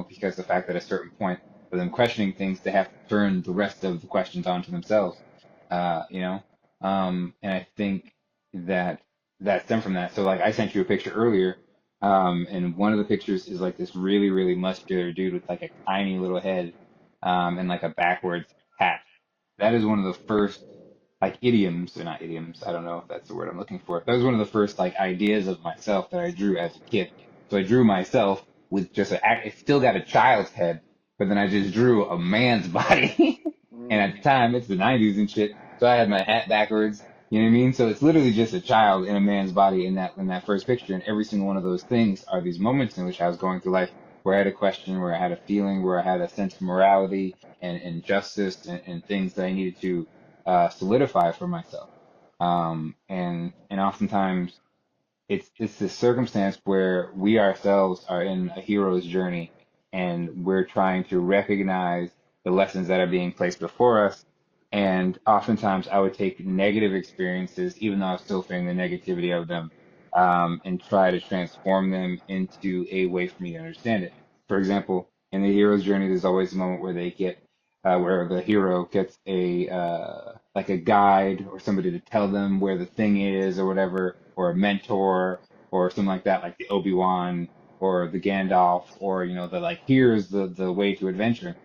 because the fact that at a certain point for them questioning things, they have to turn the rest of the questions onto themselves, uh, you know, and I think that that stemmed from that. So like I sent you a picture earlier, and one of the pictures is like this really, really muscular dude with like a tiny little head, and like a backwards hat. That is one of the first like idioms, or not idioms, I don't know if that's the word I'm looking for. That was one of the first like ideas of myself that I drew as a kid. So I drew myself with just it still got a child's head, but then I just drew a man's body. And at the time, it's the 90s and shit, so I had my hat backwards. You know what I mean? So it's literally just a child in a man's body in that first picture, and every single one of those things are these moments in which I was going through life where I had a question, where I had a feeling, where I had a sense of morality and justice and things that I needed to solidify for myself. And oftentimes it's this circumstance where we ourselves are in a hero's journey, and we're trying to recognize the lessons that are being placed before us. And oftentimes I would take negative experiences, even though I was still feeling the negativity of them, and try to transform them into a way for me to understand it. For example, in the hero's journey, there's always a moment where where the hero gets like a guide or somebody to tell them where the thing is or whatever, or a mentor or something like that, like the Obi-Wan or the Gandalf, or the like, here's the way to adventure.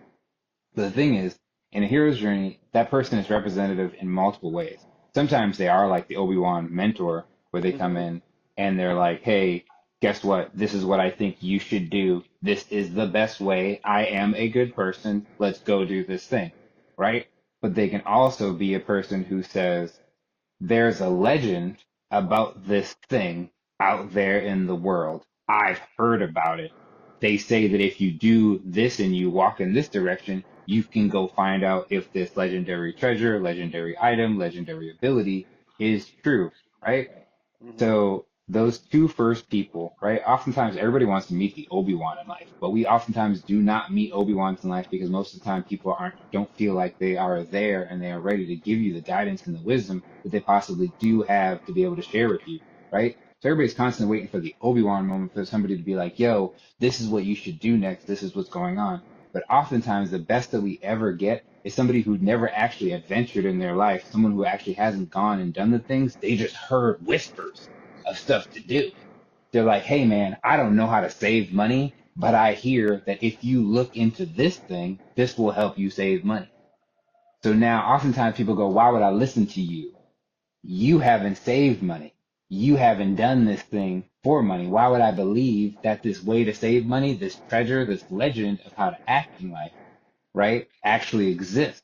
But the thing is, in a hero's journey, that person is representative in multiple ways. Sometimes they are like the Obi-Wan mentor, where they come Mm-hmm. in and they're like, hey, guess what? This is what I think you should do. This is the best way. I am a good person. Let's go do this thing, right? But they can also be a person who says, there's a legend about this thing out there in the world. I've heard about it. They say that if you do this and you walk in this direction, you can go find out if this legendary treasure, legendary item, legendary ability is true, right? Mm-hmm. So those two first people, right? Oftentimes everybody wants to meet the Obi-Wan in life, but we oftentimes do not meet Obi-Wans in life because most of the time people don't feel like they are there and they are ready to give you the guidance and the wisdom that they possibly do have to be able to share with you, right? So everybody's constantly waiting for the Obi-Wan moment for somebody to be like, yo, this is what you should do next. This is what's going on. But oftentimes the best that we ever get is somebody who never actually adventured in their life, someone who actually hasn't gone and done the things. They just heard whispers of stuff to do. They're like, hey man, I don't know how to save money, but I hear that if you look into this thing, this will help you save money. So now oftentimes people go, why would I listen to you? You haven't saved money. You haven't done this thing for money. Why would I believe that this way to save money, this treasure, this legend of how to act in life, right, actually exists?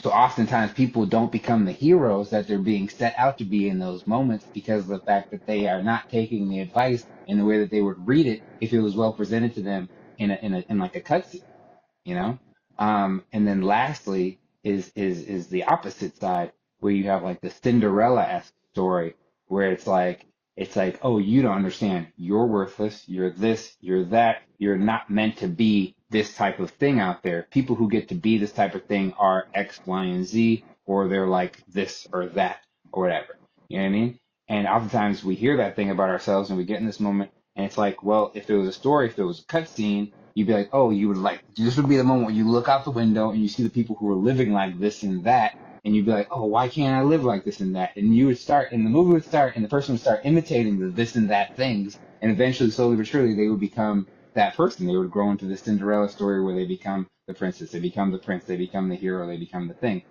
So oftentimes people don't become the heroes that they're being set out to be in those moments because of the fact that they are not taking the advice in the way that they would read it if it was well presented to them in like a cutscene, you know? And then lastly is the opposite side, where you have like the Cinderella-esque story where it's like, oh, you don't understand. You're worthless. You're this, you're that. You're not meant to be this type of thing out there. People who get to be this type of thing are X, Y, and Z, or they're like this or that or whatever. You know what I mean? And oftentimes we hear that thing about ourselves and we get in this moment and it's like, well, if it was a story, if it was a cutscene, you'd be like, oh, you would like, this would be the moment when you look out the window and you see the people who are living like this and that, and you'd be like, oh, why can't I live like this and that? And you would start, and the movie would start, and the person would start imitating the this and that things, and eventually, slowly but surely, they would become that person. They would grow into the Cinderella story where they become the princess, they become the prince, they become the hero, they become the thing.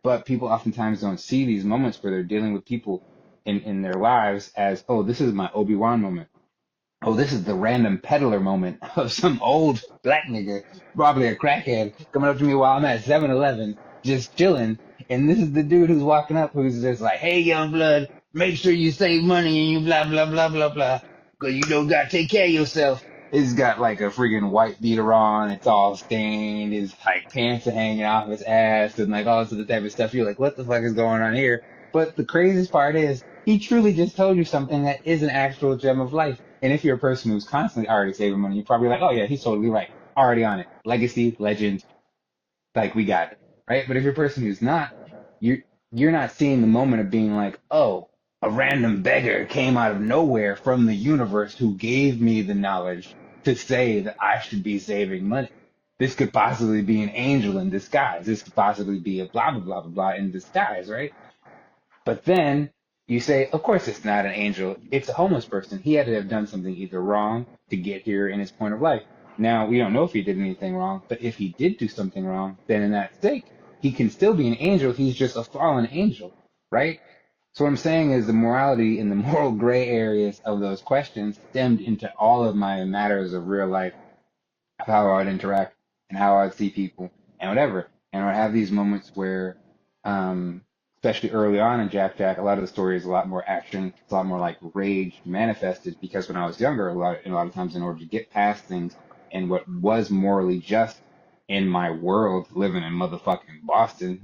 But people oftentimes don't see these moments where they're dealing with people in their lives as, oh, this is my Obi-Wan moment. oh, this is the random peddler moment of some old black nigga, probably a crackhead, coming up to me while I'm at 7-Eleven, just chilling. And this is the dude who's walking up who's just like, hey, young blood, make sure you save money and you blah, blah, blah, blah, blah. Cause you don't gotta take care of yourself. He's got like a freaking white beater on. It's all stained. His like pants are hanging off his ass and like all this other type of stuff. You're like, what the fuck is going on here? But the craziest part is he truly just told you something that is an actual gem of life. And if you're a person who's constantly already saving money, you're probably like, oh yeah, he's totally right. Already on it. Legacy, legend, like we got it. Right? But if you're a person who's not, you're you're not seeing the moment of being like, oh, a random beggar came out of nowhere from the universe who gave me the knowledge to say that I should be saving money. This could possibly be an angel in disguise. This could possibly be a blah blah blah blah blah in disguise, right? But then you say, of course it's not an angel. It's a homeless person. He had to have done something either wrong to get here in his point of life. Now, we don't know if he did anything wrong, but if he did do something wrong, then in that state, he can still be an angel. He's just a fallen angel, right? So what I'm saying is the morality and the moral gray areas of those questions stemmed into all of my matters of real life, of how I'd interact and how I'd see people and whatever. And I'd have these moments where, um, especially early on in Jack Jack, a lot of the story is a lot more action. It's a lot more like rage manifested because when I was younger, a lot of times in order to get past things and what was morally just in my world, living in motherfucking Boston,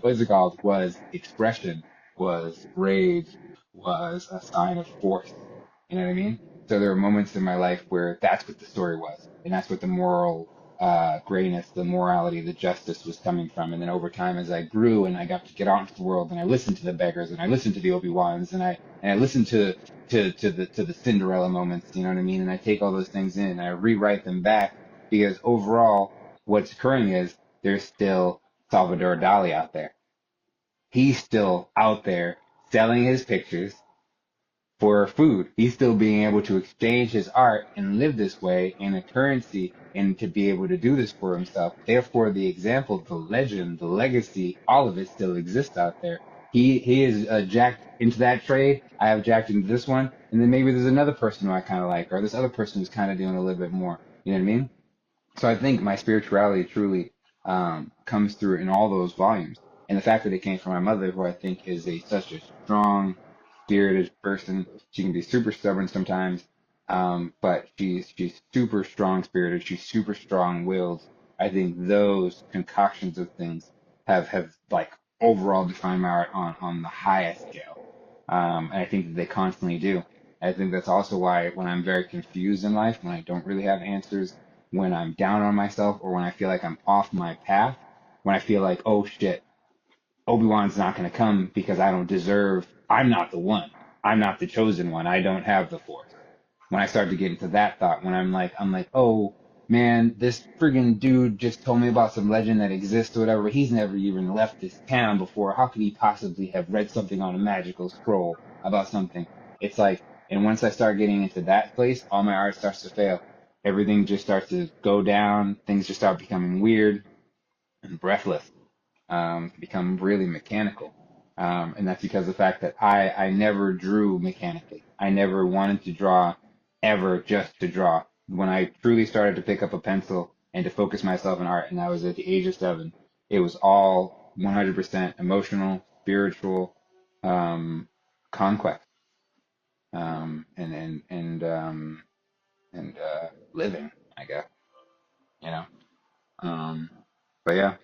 what's it called? Was expression, was rage, was a sign of force. You know what I mean? So there were moments in my life where that's what the story was, and that's what the moral grayness, the morality, the justice was coming from. And then over time, as I grew and I got to get out into the world, and I listened to the beggars, and I listened to the Obi-Wans, and I listened to the Cinderella moments. You know what I mean? And I take all those things in, and I rewrite them back because overall, what's occurring is there's still Salvador Dali out there. He's still out there selling his pictures for food. He's still being able to exchange his art and live this way in a currency and to be able to do this for himself. Therefore, the example, the legend, the legacy, all of it still exists out there. He is jacked into that trade. I have jacked into this one, and then maybe there's another person who I kind of like, or this other person who's kind of doing a little bit more. You know what I mean? So I think my spirituality truly comes through in all those volumes. And the fact that it came from my mother, who I think is such a strong, spirited person. She can be super stubborn sometimes, but she's super strong spirited. She's super strong willed. I think those concoctions of things have like overall defined my art on the highest scale. And I think that they constantly do. I think that's also why when I'm very confused in life, when I don't really have answers, when I'm down on myself, or when I feel like I'm off my path, when I feel like, oh shit, Obi-Wan's not going to come because I don't deserve, I'm not the one. I'm not the chosen one. I don't have the force. When I start to get into that thought, when I'm like, oh man, this friggin' dude just told me about some legend that exists or whatever. He's never even left this town before. How could he possibly have read something on a magical scroll about something? It's like, and once I start getting into that place, all my art starts to fail. Everything just starts to go down. Things just start becoming weird and breathless, become really mechanical. And that's because of the fact that I never drew mechanically. I never wanted to draw ever just to draw. When I truly started to pick up a pencil and to focus myself in art, and I was at the age of 7, it was all 100% emotional, spiritual conquest, and living, I guess, you know. Um, but yeah,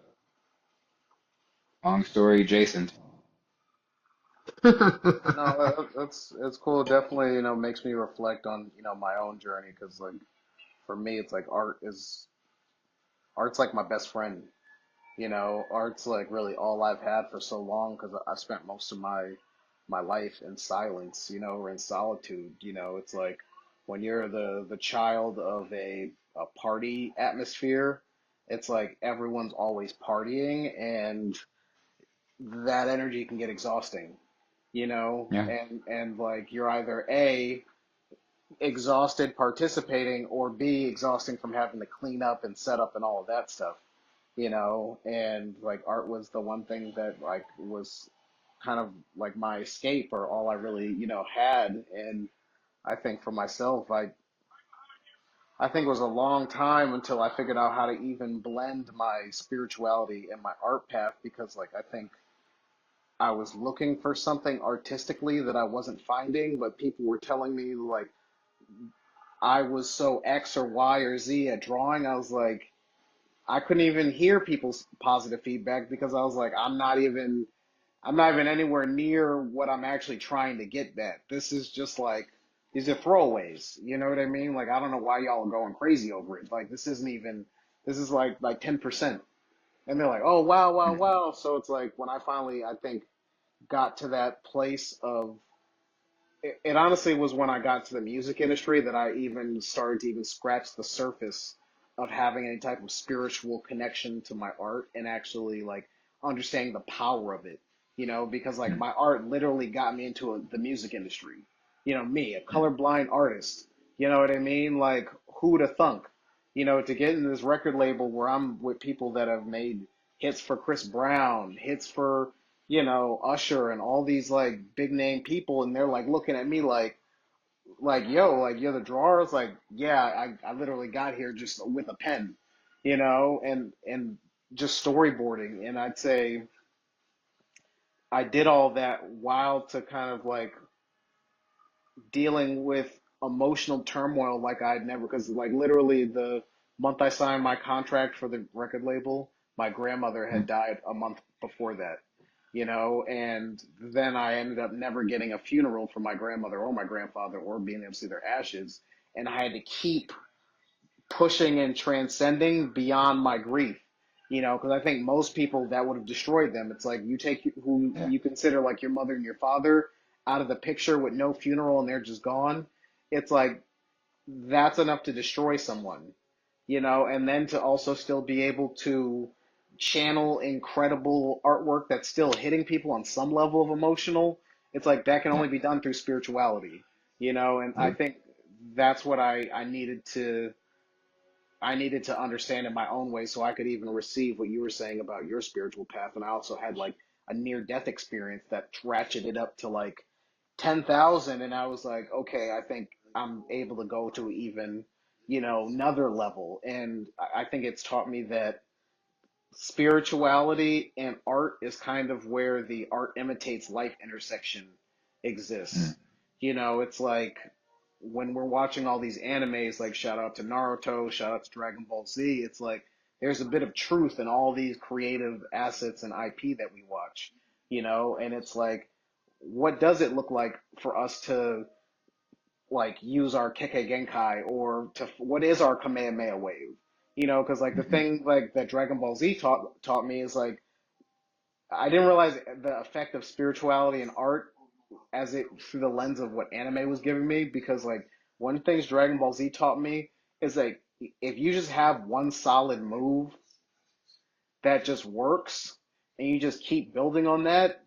long story, Jason. No, that's it's cool. Definitely, makes me reflect on, my own journey because like for me, it's like art's like my best friend. Art's like really all I've had for so long because I spent most of my life in silence, or in solitude. It's like when you're the child of a party atmosphere, it's like everyone's always partying and that energy can get exhausting, Yeah. and like you're either A, exhausted participating, or B, exhausting from having to clean up and set up and all of that stuff, and like art was the one thing that like was kind of like my escape or all I really, had. And I think for myself, I think it was a long time until I figured out how to even blend my spirituality and my art path because like I think I was looking for something artistically that I wasn't finding, but people were telling me like I was so X or Y or Z at drawing. I was like, I couldn't even hear people's positive feedback because I was like, I'm not even anywhere near what I'm actually trying to get at. This is just like, these are throwaways. You know what I mean? Like, I don't know why y'all are going crazy over it. Like, this isn't even, this is like 10%. And they're like, oh, wow, wow, Mm. wow. So it's like when I finally, I think, got to that place of it honestly was when I got to the music industry that I even started to even scratch the surface of having any type of spiritual connection to my art and actually like understanding the power of it, because like Mm. my art literally got me into the music industry. Me, a Mm. colorblind artist, you know what I mean? Like, who'da thunk, to get in this record label where I'm with people that have made hits for Chris Brown, hits for Usher and all these like big name people, and they're like looking at me like, yo, like you're the drawer. It's like, yeah, I literally got here just with a pen, and just storyboarding. And I'd say I did all that while to kind of like dealing with emotional turmoil like I'd never, because like literally the month I signed my contract for the record label, my grandmother had Mm. died a month before that, and then I ended up never getting a funeral for my grandmother or my grandfather or being able to see their ashes. And I had to keep pushing and transcending beyond my grief, because I think most people that would have destroyed them. It's like you take who Yeah. you consider like your mother and your father out of the picture with no funeral and they're just gone. It's like that's enough to destroy someone, and then to also still be able to channel incredible artwork that's still hitting people on some level of emotional. It's like that can Yeah. only be done through spirituality, and I Yeah. think that's what I needed to understand in my own way so I could even receive what you were saying about your spiritual path. And I also had like a near death experience that ratcheted up to like 10,000. And I was like, okay, I think I'm able to go to even, another level. And I think it's taught me that spirituality and art is kind of where the art imitates life intersection Mm. exists. It's like when we're watching all these animes, like shout out to Naruto, shout out to Dragon Ball Z, it's like there's a bit of truth in all these creative assets and IP that we watch, and it's like, what does it look like for us to like use our Kekkei Genkai or to what is our Kamehameha wave? Because like the Mhm. thing like that Dragon Ball Z taught me is like I didn't realize the effect of spirituality and art as it through the lens of what anime was giving me, because like one of the things Dragon Ball Z taught me is like if you just have one solid move that just works and you just keep building on that,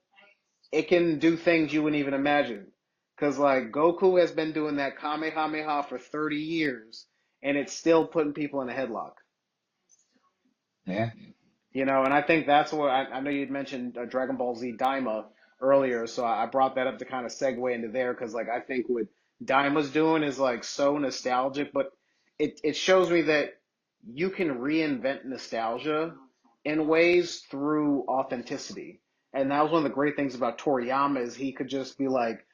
it can do things you wouldn't even imagine. Because like Goku has been doing that Kamehameha for 30 years and it's still putting people in a headlock. Yeah. And I think that's what I know you'd mentioned Dragon Ball Z Daima earlier, so I brought that up to kind of segue into there because like I think what Daima's doing is like so nostalgic, but it shows me that you can reinvent nostalgia in ways through authenticity. And that was one of the great things about Toriyama is he could just be like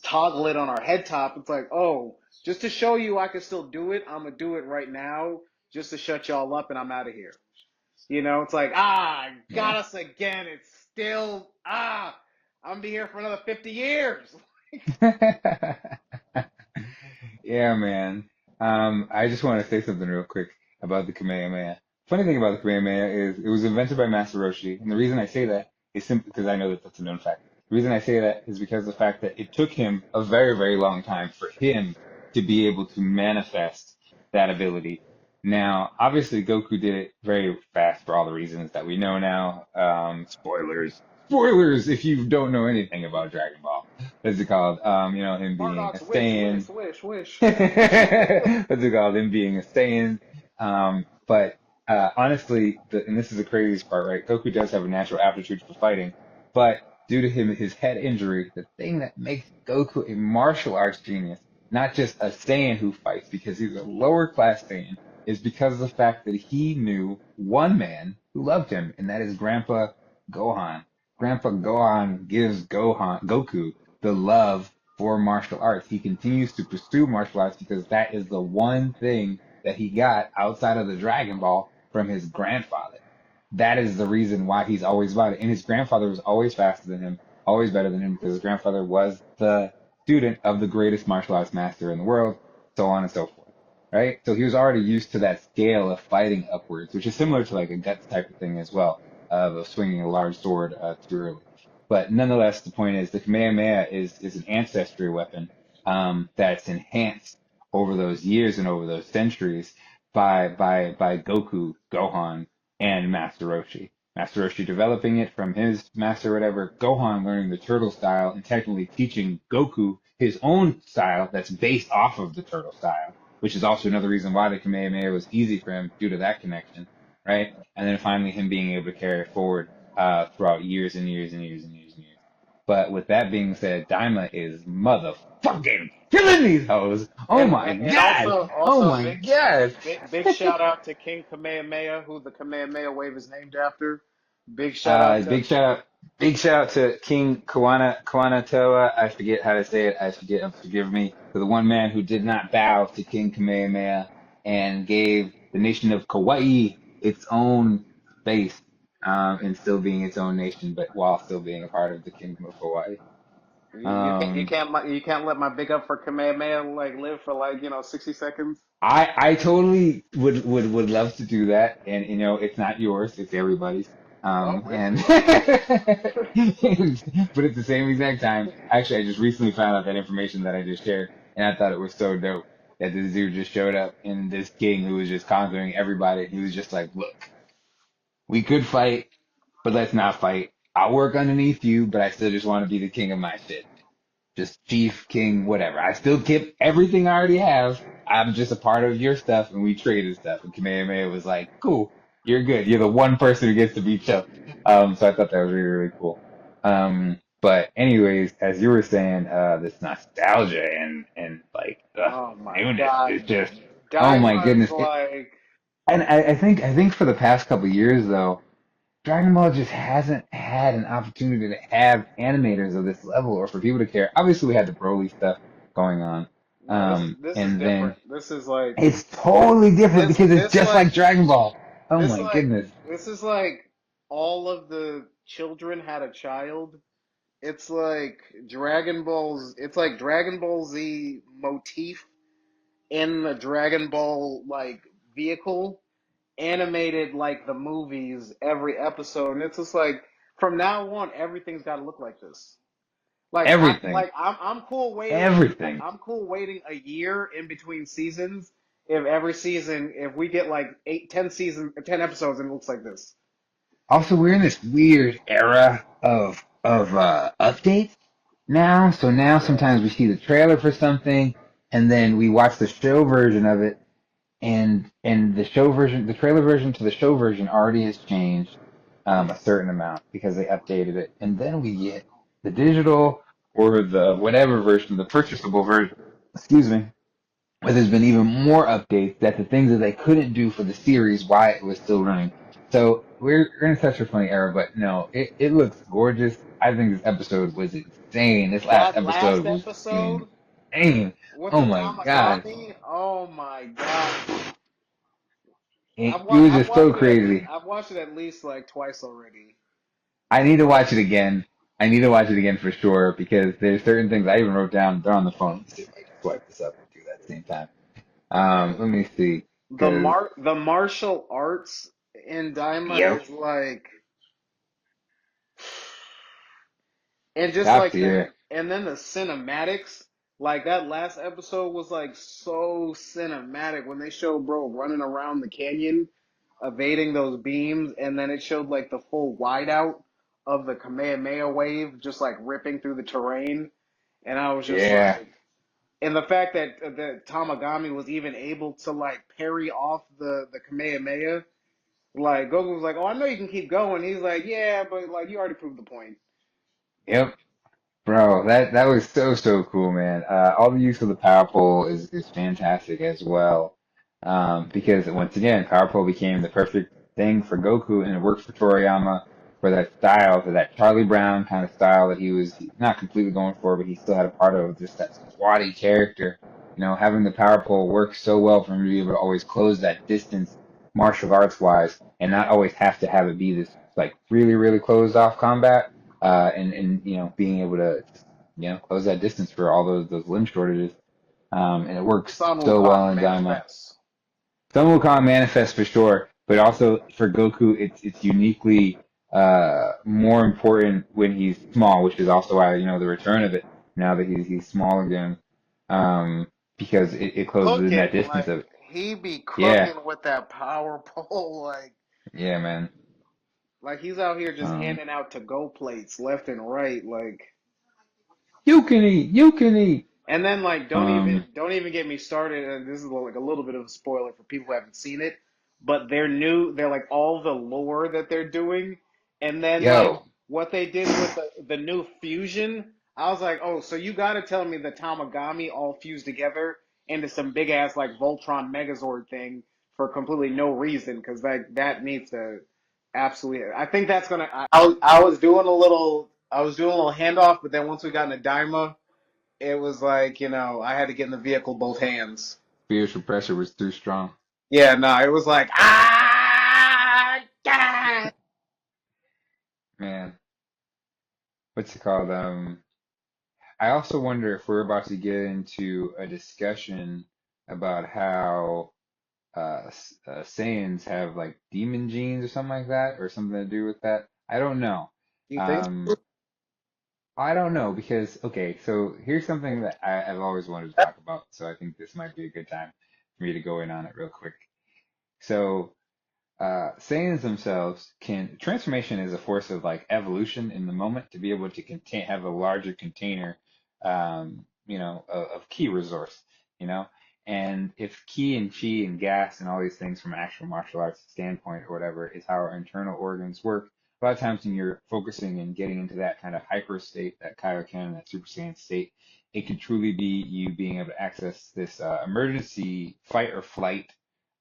toggle it on our head top. It's like, oh, just to show you I can still do it, I'm gonna do it right now just to shut y'all up and I'm out of here. It's like, got Yeah. us again. It's still, I'm gonna be here for another 50 years. Yeah, man. I just want to say something real quick about the Kamehameha. Funny thing about the Kamehameha is it was invented by Master Roshi, and the reason I say that is simply because I know that that's a known fact. The reason I say that is because of the fact that it took him a very, very long time for him to be able to manifest that ability. Now, obviously, Goku did it very fast for all the reasons that we know now. Spoilers. Spoilers if you don't know anything about Dragon Ball. What's it called? Him being a Margox, wish, Saiyan. wish, wish, wish. What's it called? Him being a Saiyan. But honestly, and this is the craziest part, right? Goku does have a natural aptitude for fighting, but due to his head injury, the thing that makes Goku a martial arts genius not just a Saiyan who fights because he's a lower class Saiyan, is because of the fact that he knew one man who loved him, and that is Grandpa Gohan. Grandpa Gohan gives Goku the love for martial arts. He continues to pursue martial arts because that is the one thing that he got outside of the Dragon Ball from his grandfather. That is the reason why he's always about it. And his grandfather was always faster than him, always better than him, because his grandfather was the student of the greatest martial arts master in the world, so on and so forth. Right? So he was already used to that scale of fighting upwards, which is similar to like a guts type of thing as well, of swinging a large sword too early. But nonetheless, the point is the Kamehameha is an ancestry weapon that's enhanced over those years and over those centuries by Goku, Gohan, and Master Roshi. Master Roshi developing it from his master, whatever. Gohan learning the turtle style and technically teaching Goku his own style that's based off of the turtle style, which is also another reason why the Kamehameha was easy for him due to that connection, right? And then finally him being able to carry it forward throughout years and years and years and years and years. But with that being said, Daima is motherfucking killing these hoes. Oh my And god. Oh my big, god. big shout out to King Kamehameha, who the Kamehameha wave is named after. Big shout out to Big shout out to King Kawana Toa. I forget how to say it. I forget. Forgive me. To the one man who did not bow to King Kamehameha and gave the nation of Kauai its own space, and still being its own nation, but while still being a part of the Kingdom of Hawaii. Um, you can't let my big up for Kamehameha like live for like 60 seconds. I totally would love to do that, and it's not yours, it's everybody's. Oh, And really? but at the same exact time, actually, I just recently found out that information that I just shared, and I thought it was so dope that this dude just showed up and this king who was just conquering everybody. He was just like, "Look, we could fight, but let's not fight. I'll work underneath you, but I still just want to be the king of my shit." Just chief, king, whatever. I still keep everything I already have. I'm just a part of your stuff, and we traded stuff. And Kamehameha was like, "Cool, you're good. You're the one person who gets to be choked." So I thought that was really, really cool. But anyways, as you were saying, this nostalgia and like Oh my newness is God, just, oh my Daima is goodness. like, And I think for the past couple of years though, Dragon Ball just hasn't had an opportunity to have animators of this level or for people to care. Obviously, we had the Broly stuff going on, no, this is and then different. This is like it's totally different because it's this just like Dragon Ball. Oh this my like goodness! this is like all of the children had a child. It's like it's like Dragon Ball Z motif in the Dragon Ball like vehicle animated like the movies every episode, and it's just like from now on everything's got to look like this. Everything, everything. I'm cool waiting a year in between seasons if every season if we get like 10 episodes and it looks like this. Also, we're in this weird era of updates now. So now sometimes we see the trailer for something, and then we watch the show version of it, and the trailer version to the show version already has changed a certain amount because they updated it, and then we get the digital or the whatever version, the purchasable version. Excuse me. Where there's been even more updates that the things that they couldn't do for the series, why it was still running. So we're in such a funny era, but no, it looks gorgeous. I think this episode was insane. This last That last episode was episode insane. with Oh the my god. Tamagami, oh my God. It was just so crazy. I've watched it at least like twice already. I need to watch it again. I need to watch it again for sure because there's certain things I even wrote down. They're on the phone. Let's see if I can swipe this up and do that at the same time. And Let me see. Because, the martial arts in Daima yep, is like, and just top like tier. and then the cinematics, like that last episode was like so cinematic when they showed bro running around the canyon, evading those beams, and then it showed like the full wideout of the Kamehameha wave just like ripping through the terrain, and I was just Yeah. like, and the fact that Tamagami was even able to like parry off the Kamehameha. Like Goku was like, "Oh, I know you can keep going." He's like, "Yeah, but like you already proved the point." Yep. Bro, that was so cool, man. All the use of the power pole is fantastic as well. Because once again, power pole became the perfect thing for Goku, and it worked for Toriyama for that style, for that Charlie Brown kind of style that he was not completely going for, but he still had a part of just that squatty character. You know, having the power pole worked so well for him to be able to always close that distance, martial arts wise, and not always have to have it be this like really closed off combat and being able to close that distance for all those limb shortages. And it works Son so well Wukong in Daima. manifests. Sun Wukong manifests for sure, but also for Goku, it's uniquely more important when he's small, which is also why the return of it now that he's small again, um, because it closes in that Cooking, distance like of it. he be Yeah, cooking with that power pole, yeah, man. like he's out here just Um, handing out to go plates left and right, like. you can eat, you can eat. And then like Um, don't even get me started. And this is like a little bit of a spoiler for people who haven't seen it, but they're like all the lore that they're doing, and then like yo, what they did with the new fusion. I was like, oh, so you got to tell me the Tamagami all fused together into some big ass like Voltron Megazord thing for completely no reason, because that needs to absolutely. I think that's gonna. I was doing a little handoff, but then once we got into Daima, it was like, I had to get in the vehicle both hands. spiritual pressure was too strong, Yeah, no, it was like, God. man. What's it called? I also wonder if we're about to get into a discussion about how Saiyans have like demon genes or something like that, or something to do with that. I don't know. You think? Um, I don't know because okay, so here's something that I've always wanted to talk about. So I think this might be a good time for me to go in on it real quick. So Saiyans themselves can transformation is a force of like evolution in the moment to be able to contain have a larger container of key resource, you know. And if ki and chi and gas and all these things from an actual martial arts standpoint or whatever is how our internal organs work, a lot of times when you're focusing and getting into that kind of hyper state, that Kaioken, that Super Saiyan state, it could truly be you being able to access this emergency fight or flight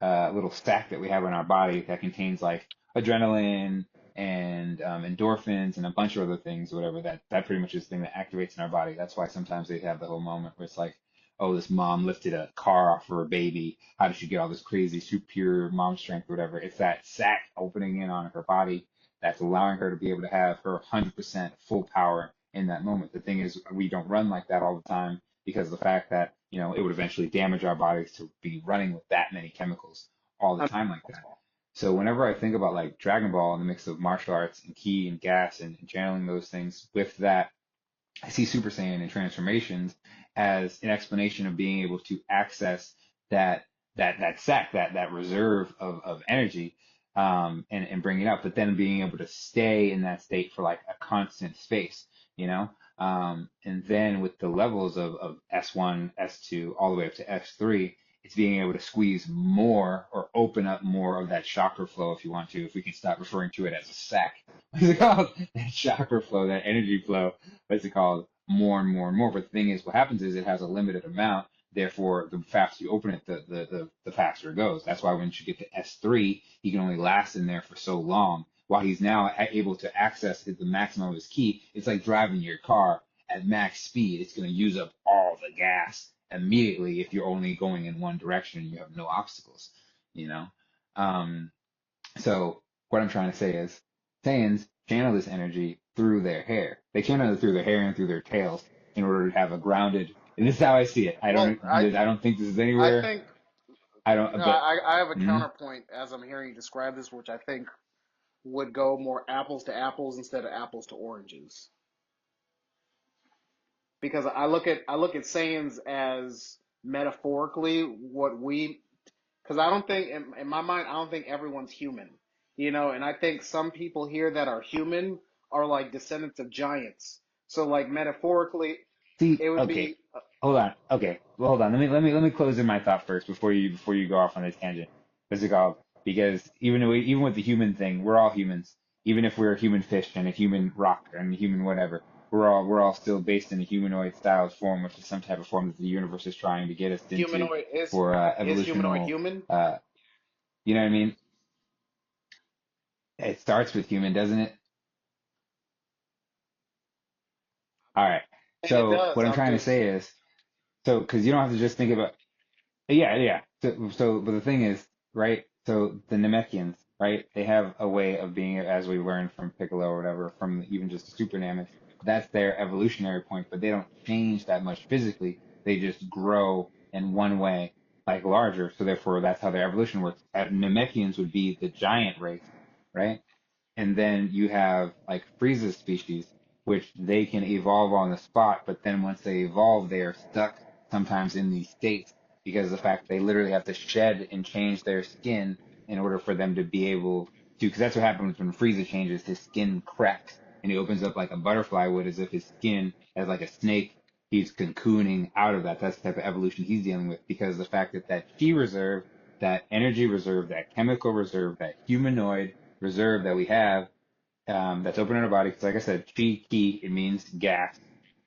little stack that we have in our body that contains like adrenaline and endorphins and a bunch of other things, whatever that pretty much is the thing that activates in our body. That's why sometimes they have the whole moment where it's like, oh, this mom lifted a car off for her baby. How did she get all this crazy superior mom strength, or whatever? It's that sac opening in on her body that's allowing her to be able to have her 100% full power in that moment. The thing is, we don't run like that all the time because of the fact that it would eventually damage our bodies to be running with that many chemicals all the time like that. So whenever I think about like Dragon Ball and the mix of martial arts and ki and gas and channeling those things with that, I see Super Saiyan and transformations as an explanation of being able to access that that sac, that reserve of energy, and bring it up, but then being able to stay in that state for like a constant space, you know. And then with the levels of S1, S2, all the way up to S3, it's being able to squeeze more or open up more of that chakra flow if you want to, if we can stop referring to it as a sac. What's it called? That chakra flow, that energy flow, what's it called, more and more and more. But the thing is, what happens is it has a limited amount. Therefore, the faster you open it, the faster it goes. That's why once you get to S3, he can only last in there for so long. While he's now able to access the maximum of his ki, it's like driving your car at max speed. It's going to use up all the gas immediately if you're only going in one direction and you have no obstacles, you know? Um, so what I'm trying to say is Saiyans channel this energy through their hair. They channel it through their hair and through their tails in order to have a grounded. And this is how I see it. Well, I don't think this is I anywhere. think, I don't. But I have a mhm. counterpoint as I'm hearing you describe this, which I think would go more apples to apples instead of apples to oranges. Because I look at Saiyans as metaphorically what we, because I don't think in my mind I don't think everyone's human, and I think some people here that are human are like descendants of giants. So like metaphorically, See, it would okay, be hold on. Okay, well, hold on. Let me close in my thought first before you go off on a tangent. What's it called? Because even with the human thing, we're all humans. Even if we're a human fish and a human rock and a human whatever, we're all still based in a humanoid style form, which is some type of form that the universe is trying to get us into Humanoid for is humanoid evolutional. human? Uh, you know what I mean? It starts with human, doesn't it? All right. And it So does. what I'm I'm trying to just say is, so because you don't have to just think about. Yeah, yeah. But the thing is, right? So the Namekians, right? They have a way of being, as we learned from Piccolo or whatever, from even just the Super Namek. That's their evolutionary point, but they don't change that much physically. They just grow in one way, like larger. So therefore, that's how their evolution works. Namekians would be the giant race, right? And then you have like Frieza's species, which they can evolve on the spot, but then once they evolve, they are stuck sometimes in these states because of the fact they literally have to shed and change their skin in order for them to be able to, because that's what happens when Frieza changes, his skin cracks and he opens up like a butterfly would, as if his skin, as like a snake, he's cocooning out of that. That's the type of evolution he's dealing with because of the fact that that chi reserve, that energy reserve, that chemical reserve, that humanoid reserve that we have that's open in our body. Because, like I said, chi, ki, it means gas.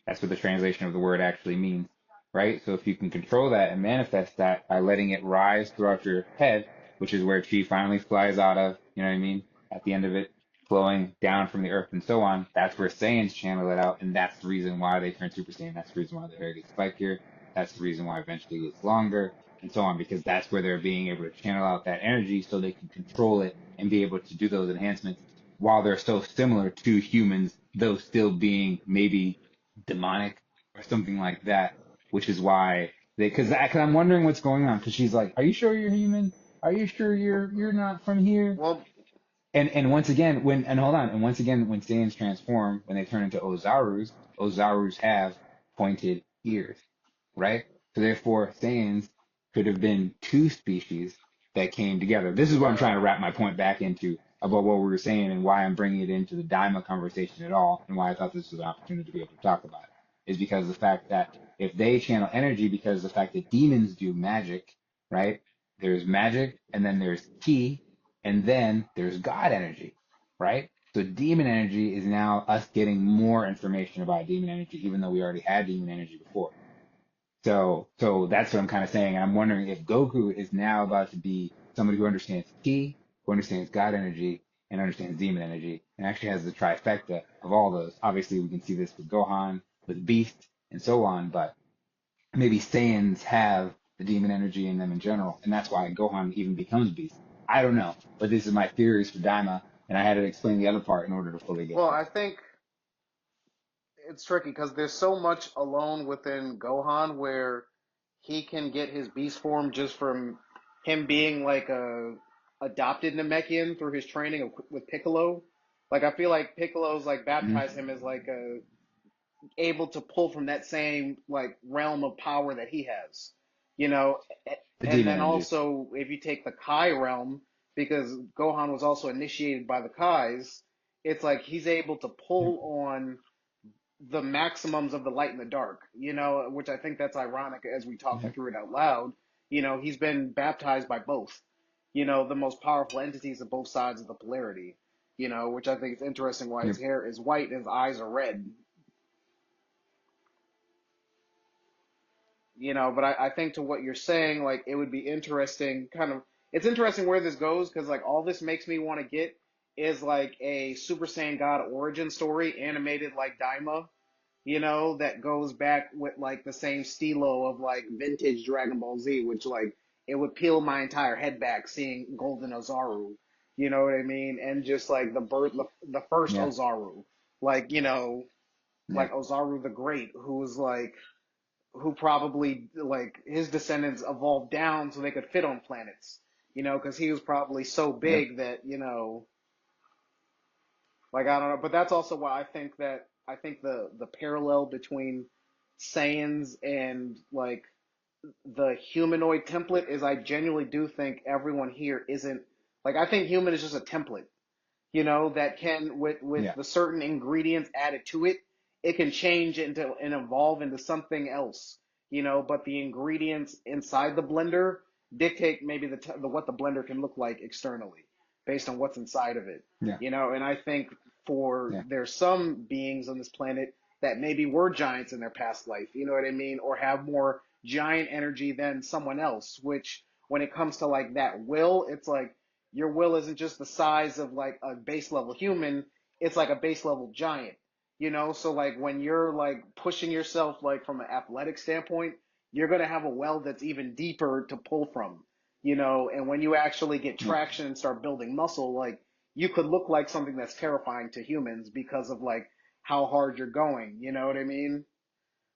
That's what the translation of the word actually means, right? So if you can control that and manifest that by letting it rise throughout your head, which is where chi finally flies out of, you know what I mean? At the end of it, flowing down from the earth and so on, that's where Saiyans channel it out, and that's the reason why they turn Super Saiyan. That's the reason why their hair gets spikier. That's the reason why eventually it gets longer, and so on, because that's where they're being able to channel out that energy so they can control it and be able to do those enhancements while they're so similar to humans, though still being maybe demonic or something like that, which is why because I'm wondering what's going on because she's like, "Are you sure you're human? Are you sure you're not from here?" well, And once again, once again, when Saiyans transform, when they turn into Ozarus, Ozarus have pointed ears, right? So therefore, Saiyans could have been two species that came together. This is what I'm trying to wrap my point back into about what we were saying and why I'm bringing it into the Daima conversation at all, and why I thought this was an opportunity to be able to talk about it, is because of the fact that if they channel energy, because of the fact that demons do magic, right? There's magic, and then there's ki, and then there's God energy, right? So demon energy is now us getting more information about demon energy, even though we already had demon energy before. So that's what I'm kind of saying. And I'm wondering if Goku is now about to be somebody who understands Ki, who understands God energy, and understands demon energy, and actually has the trifecta of all those. Obviously, we can see this with Gohan, with Beast, and so on, but maybe Saiyans have the demon energy in them in general, and that's why Gohan even becomes Beast. I don't know, but this is my theories for Daima, and I had to explain the other part in order to fully get well, to I it. think it's tricky because there's so much alone within Gohan where he can get his beast form just from him being like a adopted Namekian through his training with Piccolo. Like I feel like Piccolo's like baptized Mm-hmm. him as like a able to pull from that same like realm of power that he has, you know. The And demon then energy. also if you take the Kai realm, because Gohan was also initiated by the Kais, it's like he's able to pull on the maximums of the light and the dark, you know, which I think that's ironic as we talk Yep. through it out loud. You know, he's been baptized by both, you know, the most powerful entities of both sides of the polarity, you know, which I think is interesting why his Yep. hair is white and his eyes are red, you know. But I think to what you're saying, like, it would be interesting, kind of, it's interesting where this goes because, like, all this makes me want to get is like a Super Saiyan God origin story animated like Daima, you know, that goes back with like the same stilo of like vintage Dragon Ball Z, which like it would peel my entire head back seeing Golden Ozaru, you know what I mean? And just like the birth, the first Yeah. Ozaru, like, you know, Yeah. like Ozaru the Great, who was like, who probably like his descendants evolved down so they could fit on planets, you know, because he was probably so Yep. big that, you know, like I don't know, but that's also why I think the parallel between Saiyans and like the humanoid template is I genuinely do think everyone here isn't like I think human is just a template, you know, that can with Yeah. the certain ingredients added to it, it can change into and evolve into something else, you know, but the ingredients inside the blender dictate maybe the what the blender can look like externally based on what's inside of it, Yeah. you know. And I think for Yeah. there's some beings on this planet that maybe were giants in their past life, you know what I mean, or have more giant energy than someone else, which when it comes to like that will, it's like your will isn't just the size of like a base level human, it's like a base level giant, you know? So like when you're like pushing yourself like from an athletic standpoint, you're going to have a well that's even deeper to pull from, you know? And when you actually get Yeah. traction and start building muscle, like you could look like something that's terrifying to humans because of like how hard you're going, you know what I mean?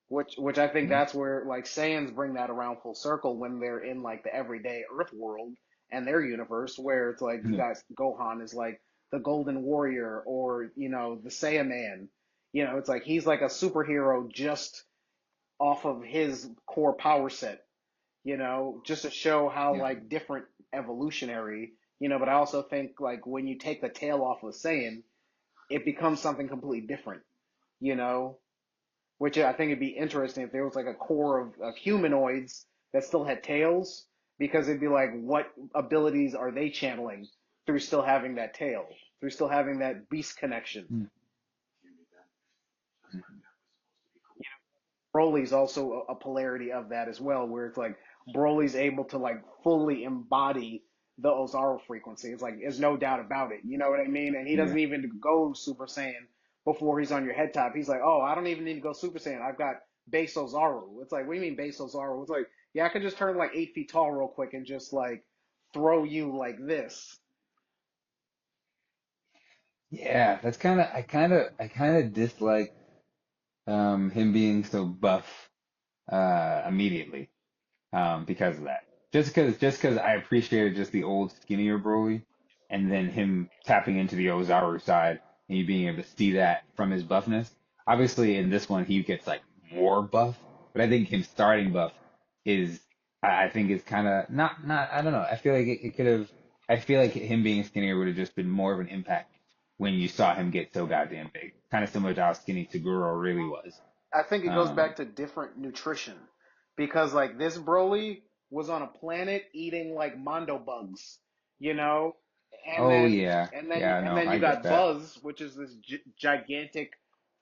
Which I think Yeah. that's where like Saiyans bring that around full circle when they're in like the everyday Earth world and their universe, where it's like you Yeah. guys Gohan is like the Golden Warrior, or you know the Saiyaman. You know, it's like he's like a superhero just off of his core power set. You know, just to show how Yeah. like different evolutionary. You know, but I also think like when you take the tail off of Saiyan, it becomes something completely different. You know, which I think it'd be interesting if there was like a core of humanoids that still had tails, because it'd be like, what abilities are they channeling through still having that tail, through still having that beast connection? Mm. Broly's also a polarity of that as well, where it's like Broly's able to like fully embody the Ozaru frequency. It's like there's no doubt about it. You know what I mean? And he Yeah. doesn't even go Super Saiyan before he's on your head top. He's like, oh, I don't even need to go Super Saiyan. I've got base Ozaru. It's like, what do you mean base Ozaru? It's like, yeah, I could just turn like 8 feet tall real quick and just like throw you like this. Yeah, that's kind of I kind of dislike him being so buff immediately because of that. Just because I appreciated just the old skinnier Broly, and then him tapping into the Ozaru side and you being able to see that from his buffness. Obviously, in this one he gets like more buff, but I think him starting buff is I think is kind of not I don't know. I feel like it could have. I feel like him being skinnier would have just been more of an impact when you saw him get so goddamn big. Kind of similar to how skinny Taguro really was. I think it goes Um, back to different nutrition, because like this Broly was on a planet eating like Mondo bugs, you know, and oh then yeah, yeah, and no, then I you get got that. Buzz, which is this gigantic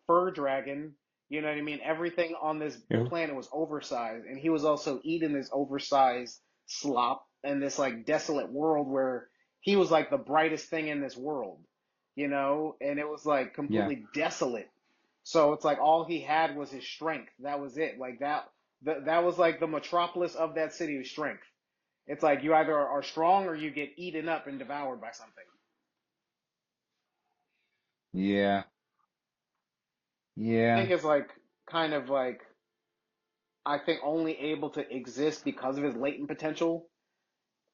fur dragon. You know what I mean? Everything on this Yeah. planet was oversized, and he was also eating this oversized slop in this like desolate world where he was like the brightest thing in this world, you know, and it was like Yeah. completely desolate. So it's like all he had was his strength. That was it. Like that was like the metropolis of that city was strength. It's like you either are strong or you get eaten up and devoured by something. Yeah. I Yeah. think it's like kind of like I think only able to exist because of his latent potential.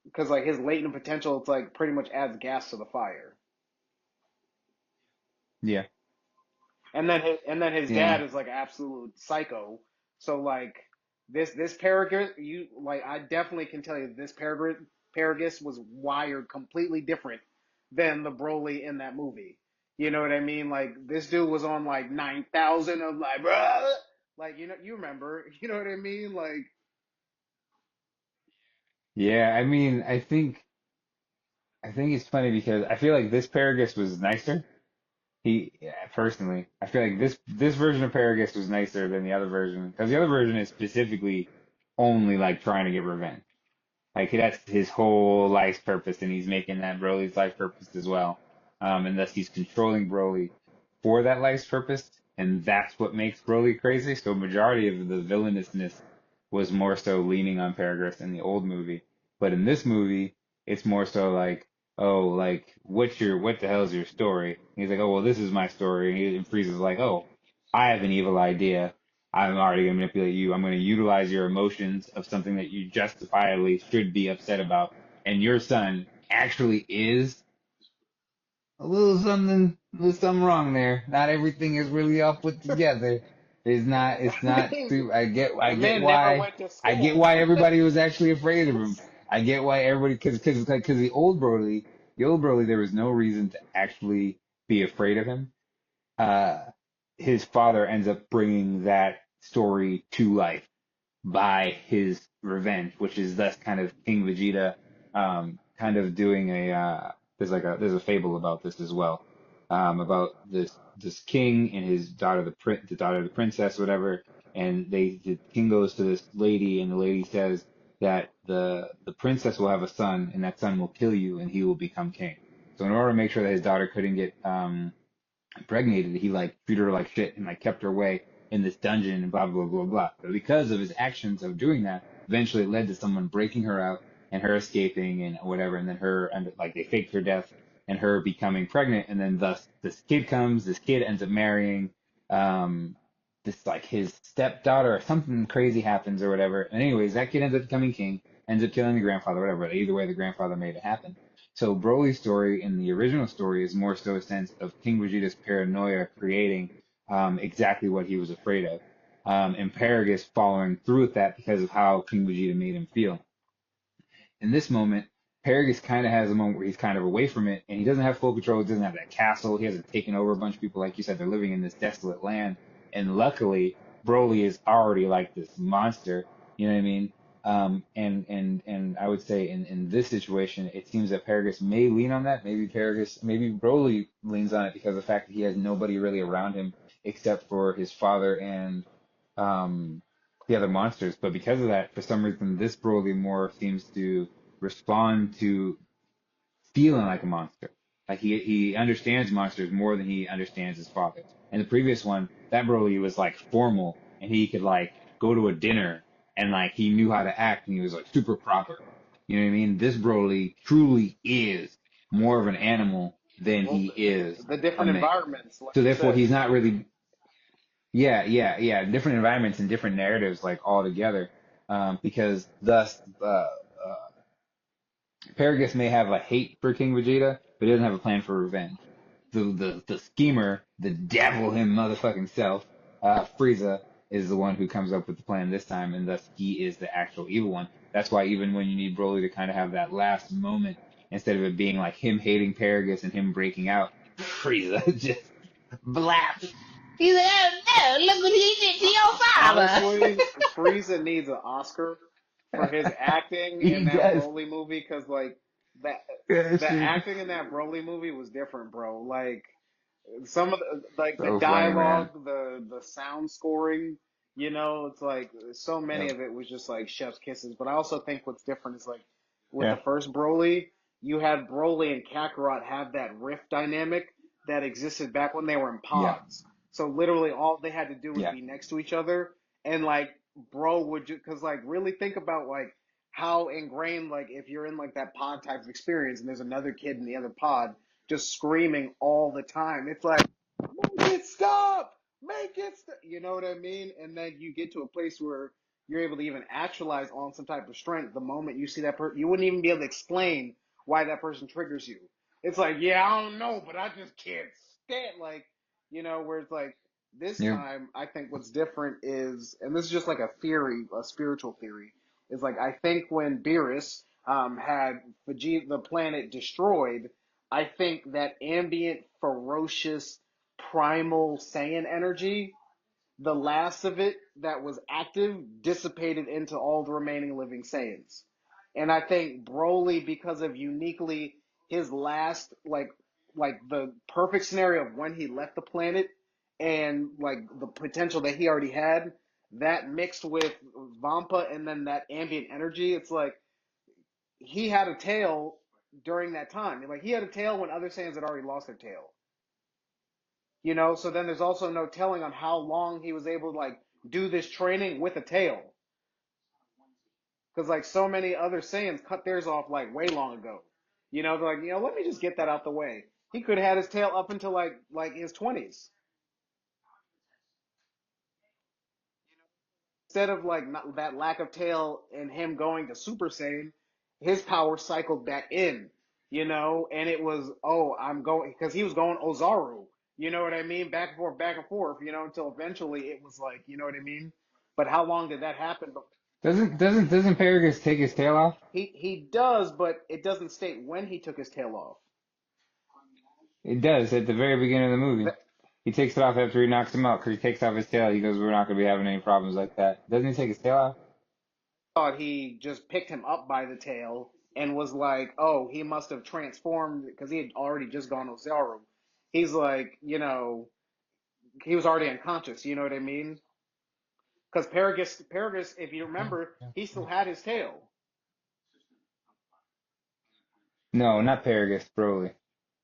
Because like his latent potential, it's like pretty much adds gas to the fire. Yeah. And then his dad Yeah. is like absolute psycho. So like this Paragus, you like I definitely can tell you this Paragus was wired completely different than the Broly in that movie. You know what I mean? Like this dude was on like 9,000 of like bruh, like you know you remember, you know what I mean? Like Yeah. I think it's funny because I feel like this Paragus was nicer. Yeah, personally, I feel like this version of Paragus was nicer than the other version because the other version is specifically only like trying to get revenge. Like that's his whole life's purpose, and he's making that Broly's life purpose as well. And thus he's controlling Broly for that life's purpose, and that's what makes Broly crazy. So majority of the villainousness was more so leaning on Paragraph in the old movie, but in this movie, it's more so like, oh, like what the hell's your story? And he's like, oh, well, this is my story. And Frieza's like, oh, I have an evil idea. I'm already going to manipulate you. I'm going to utilize your emotions of something that you justifiably should be upset about. And your son actually is a little something wrong there. Not everything is really all put together. It's I not mean too, I the get man never why, went to I get school. why everybody was actually afraid of him. I get why everybody, cause the old Broly, there was no reason to actually be afraid of him. Uh, his father ends up bringing that story to life by his revenge, which is thus kind of King Vegeta, kind of doing there's a fable about this as well. about this king and his daughter, the daughter of the princess, whatever. And the king goes to this lady, and the lady says that the princess will have a son, and that son will kill you, and he will become king. So in order to make sure that his daughter couldn't get impregnated, he like treated her like shit and like kept her away in this dungeon and blah blah blah blah. But because of his actions of doing that, eventually it led to someone breaking her out and her escaping and whatever, and then her and like they faked her death and her becoming pregnant, and then thus this kid comes. This kid ends up marrying um this like his stepdaughter or something crazy happens or whatever. And anyways, that kid ends up becoming king, ends up killing the grandfather, whatever. Either way, the grandfather made it happen. So Broly's story in the original story is more so a sense of King Vegeta's paranoia creating exactly what he was afraid of, and Paragus following through with that because of how King Vegeta made him feel. In this moment, Paragus kind of has a moment where he's kind of away from it, and he doesn't have full control. He doesn't have that castle. He hasn't taken over a bunch of people, like you said. They're living in this desolate land, and luckily, Broly is already like this monster. You know what I mean? And I would say in this situation, it seems that Paragus may lean on that. Maybe Broly leans on it because of the fact that he has nobody really around him except for his father and um, the other monsters. But because of that, for some reason, this Broly more seems to respond to feeling like a monster. Like he understands monsters more than he understands his father. And the previous one, that Broly was like formal and he could like go to a dinner and like he knew how to act and he was like super proper. You know what I mean? This Broly truly is more of an animal than Well, he is the a different man. environments, like So you therefore said. he's not really, yeah. Different environments and different narratives like all together. Because thus Paragus may have a hate for King Vegeta, but he doesn't have a plan for revenge. The schemer, the devil him motherfucking self, Frieza, is the one who comes up with the plan this time, and thus he is the actual evil one. That's why even when you need Broly to kind of have that last moment, instead of it being like him hating Paragus and him breaking out, Frieza just blap. He's like, oh no, look what he did to your father. Honestly, Frieza needs an Oscar for his acting He in that does. Broly movie because like that That the shit acting in that Broly movie was different, bro. Like some of the so funny, man. dialogue, the sound scoring, it's like so many Yep. of it was just like chef's kisses. But I also think what's different is like with the Yeah. first Broly, you had Broly and Kakarot have that rift dynamic that existed back when they were in Yeah. pods. So literally all they had to do was Yeah. be next to each other and like bro would you because like really think about like how ingrained like if you're in like that pod type of experience and there's another kid in the other pod just screaming all the time. It's like, make it stop! Make it stop! You know what I mean? And then you get to a place where you're able to even actualize on some type of strength the moment you see that person. You wouldn't even be able to explain why that person triggers you. It's like, yeah, I don't know, but I just can't stand, like, where it's like, this Yep. time, I think what's different is, and this is just like a theory, a spiritual theory, is like, I think when Beerus had the planet destroyed, I think that ambient, ferocious, primal Saiyan energy, the last of it that was active, dissipated into all the remaining living Saiyans. And I think Broly, because of uniquely his last, like the perfect scenario of when he left the planet and like the potential that he already had, that mixed with Vampa and then that ambient energy, it's like he had a tail during that time. Like he had a tail when other Saiyans had already lost their tail. So then there's also no telling on how long he was able to like do this training with a tail. Because like so many other Saiyans cut theirs off like way long ago. They're like, let me just get that out the way. He could have had his tail up until like his 20s. Instead of like not, that lack of tail and him going to Super Saiyan, his power cycled back in, and it was, oh, I'm going, because he was going Ozaru, you know what I mean? Back and forth, until eventually it was like, you know what I mean? But how long did that happen? Doesn't Paragus take his tail off? He does, but it doesn't state when he took his tail off. It does at the very beginning of the movie. That, He takes it off after he knocks him out because he takes off his tail. He goes, "We're not going to be having any problems like that." Doesn't he take his tail off? thought he just picked him up by the tail and was like, oh, he must have transformed because he had already just gone Ozaru. he's like, he was already unconscious. You know what I mean? Because Paragus, if you remember, he still had his tail. No, not Paragus, Broly,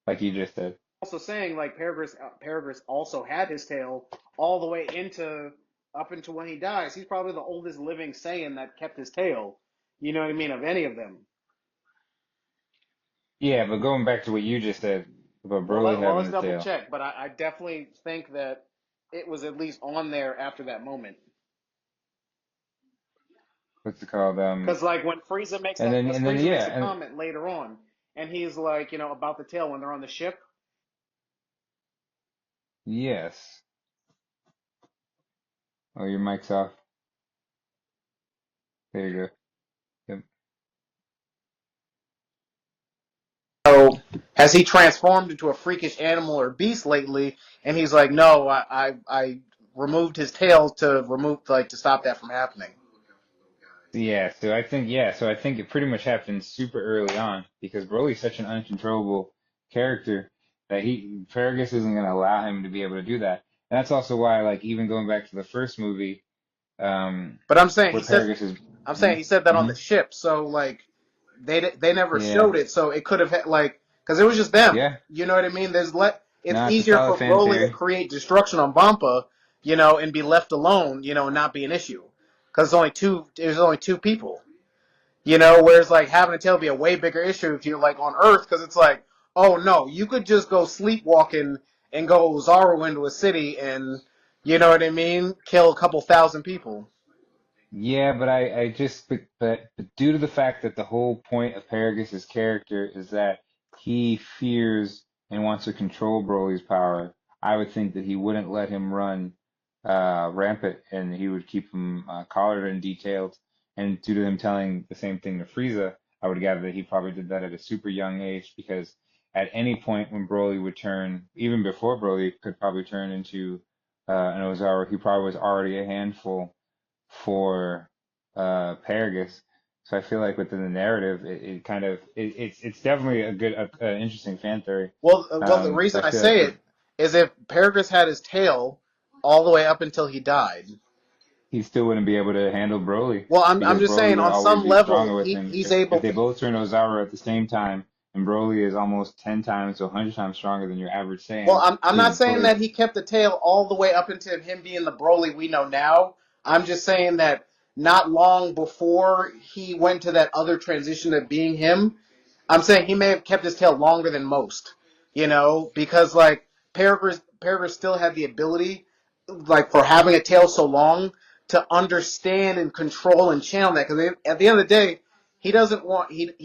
like you just said. Also saying like Paragus also had his tail all the way into up into when he dies. He's probably the oldest living Saiyan that kept his tail. You know what I mean? Of any of them. Yeah, but going back to what you just said about Broly Well, having let's the double tail. check. But I definitely think that it was at least on there after that moment. What's it called? Because like when And then Frieza yeah, makes a and comment later on, and he's like, about the tail when they're on the ship. yes. Oh, your mic's off. There you go. Yep. So has he transformed into a freakish animal or beast lately? And he's like, no, I removed his tail to to stop that from happening. So I think it pretty much happened super early on because Broly's such an uncontrollable character that Fergus isn't gonna allow him to be able to do that. And that's also why, like, even going back to the first movie, But I'm saying where Fergus is, he said that on hmm the ship. So like they never yeah, showed it. So it could have like because it was just them. yeah, You know what I mean? It's no, it's a easier solid for fan Broly to theory. create destruction on Bampa, and be left alone, and not be an issue because there's only two people. Whereas like having a tail be a way bigger issue if you're like on Earth because it's like, oh no, you could just go sleepwalking and go Zaru into a city and what I mean, kill a couple thousand people. Yeah, but but due to the fact that the whole point of Paragus's character is that he fears and wants to control Broly's power, I would think that he wouldn't let him run rampant and he would keep him collared and detailed. And due to him telling the same thing to Frieza, I would gather that he probably did that at a super young age because at any point when Broly would turn, even before Broly could probably turn into an Ozaru, he probably was already a handful for Paragus. So I feel like within the narrative, it kind of it's definitely a good, interesting fan theory. Well, the So reason I I feel like say it is if Paragus had his tail all the way up until he died. he still wouldn't be able to handle Broly Well, I'm because just Broly saying would on always some be level stronger with he him. he's If able. they both turn Ozaru at the same time, and Broly is almost 10 times to 100 times stronger than your average Well, Saiyan, I'm he not would saying put that he kept the tail all the way up into him being the Broly we know now. I'm just saying that not long before he went to that other transition of being him, I'm saying he may have kept his tail longer than most, because like Peregrine still had the ability, like for having a tail so long, to understand and control and channel that. Because at the end of the day, he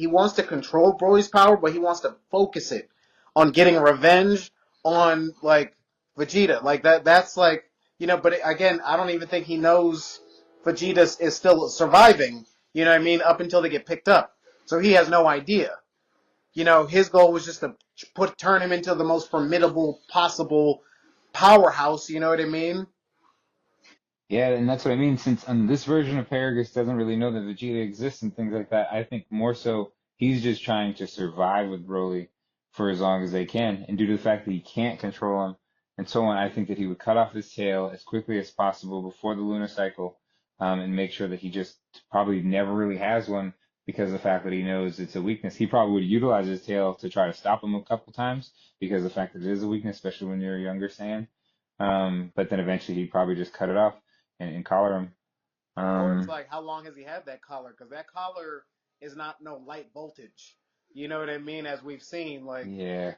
wants to control Broly's power, but he wants to focus it on getting revenge on like Vegeta, like that. That's like But again, I don't even think he knows Vegeta is still surviving. You know what I mean? Up until they get picked up, so he has no idea. His goal was just to turn him into the most formidable possible powerhouse. You know what I mean? Yeah, and that's what I mean. Since this version of Paragus doesn't really know that Vegeta exists and things like that, I think more so he's just trying to survive with Broly for as long as they can. And due to the fact that he can't control him and so on, I think that he would cut off his tail as quickly as possible before the lunar cycle, and make sure that he just probably never really has one because of the fact that he knows it's a weakness. He probably would utilize his tail to try to stop him a couple times because of the fact that it is a weakness, especially when you're a younger Saiyan. But then eventually he'd probably just cut it off and collar him. Or it's Um, like, how long has he had that collar? Because that collar is not no light voltage. You know what I mean? As we've seen, yeah,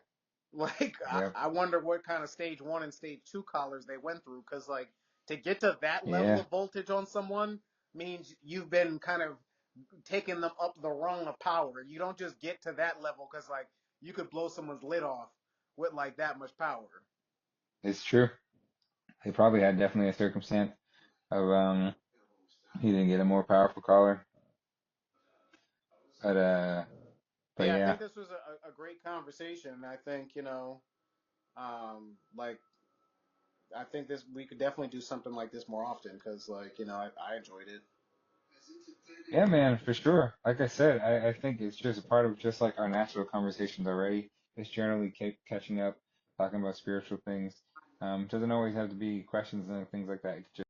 like yep, I wonder what kind of stage 1 and stage 2 collars they went through. Because like to get to that level yeah. of voltage on someone means you've been kind of taking them up the rung of power. You don't just get to that level because like you could blow someone's lid off with like that much power. It's true. He probably had definitely a circumstance of he didn't get a more powerful collar, but But yeah, I yeah, think this was a great conversation. I think like I think this we could definitely do something like this more often because like I enjoyed it. yeah, man, for sure. Like I said, I think it's just a part of just like our natural conversations already. It's generally keep catching up talking about spiritual things. Doesn't always have to be questions and things like that. It could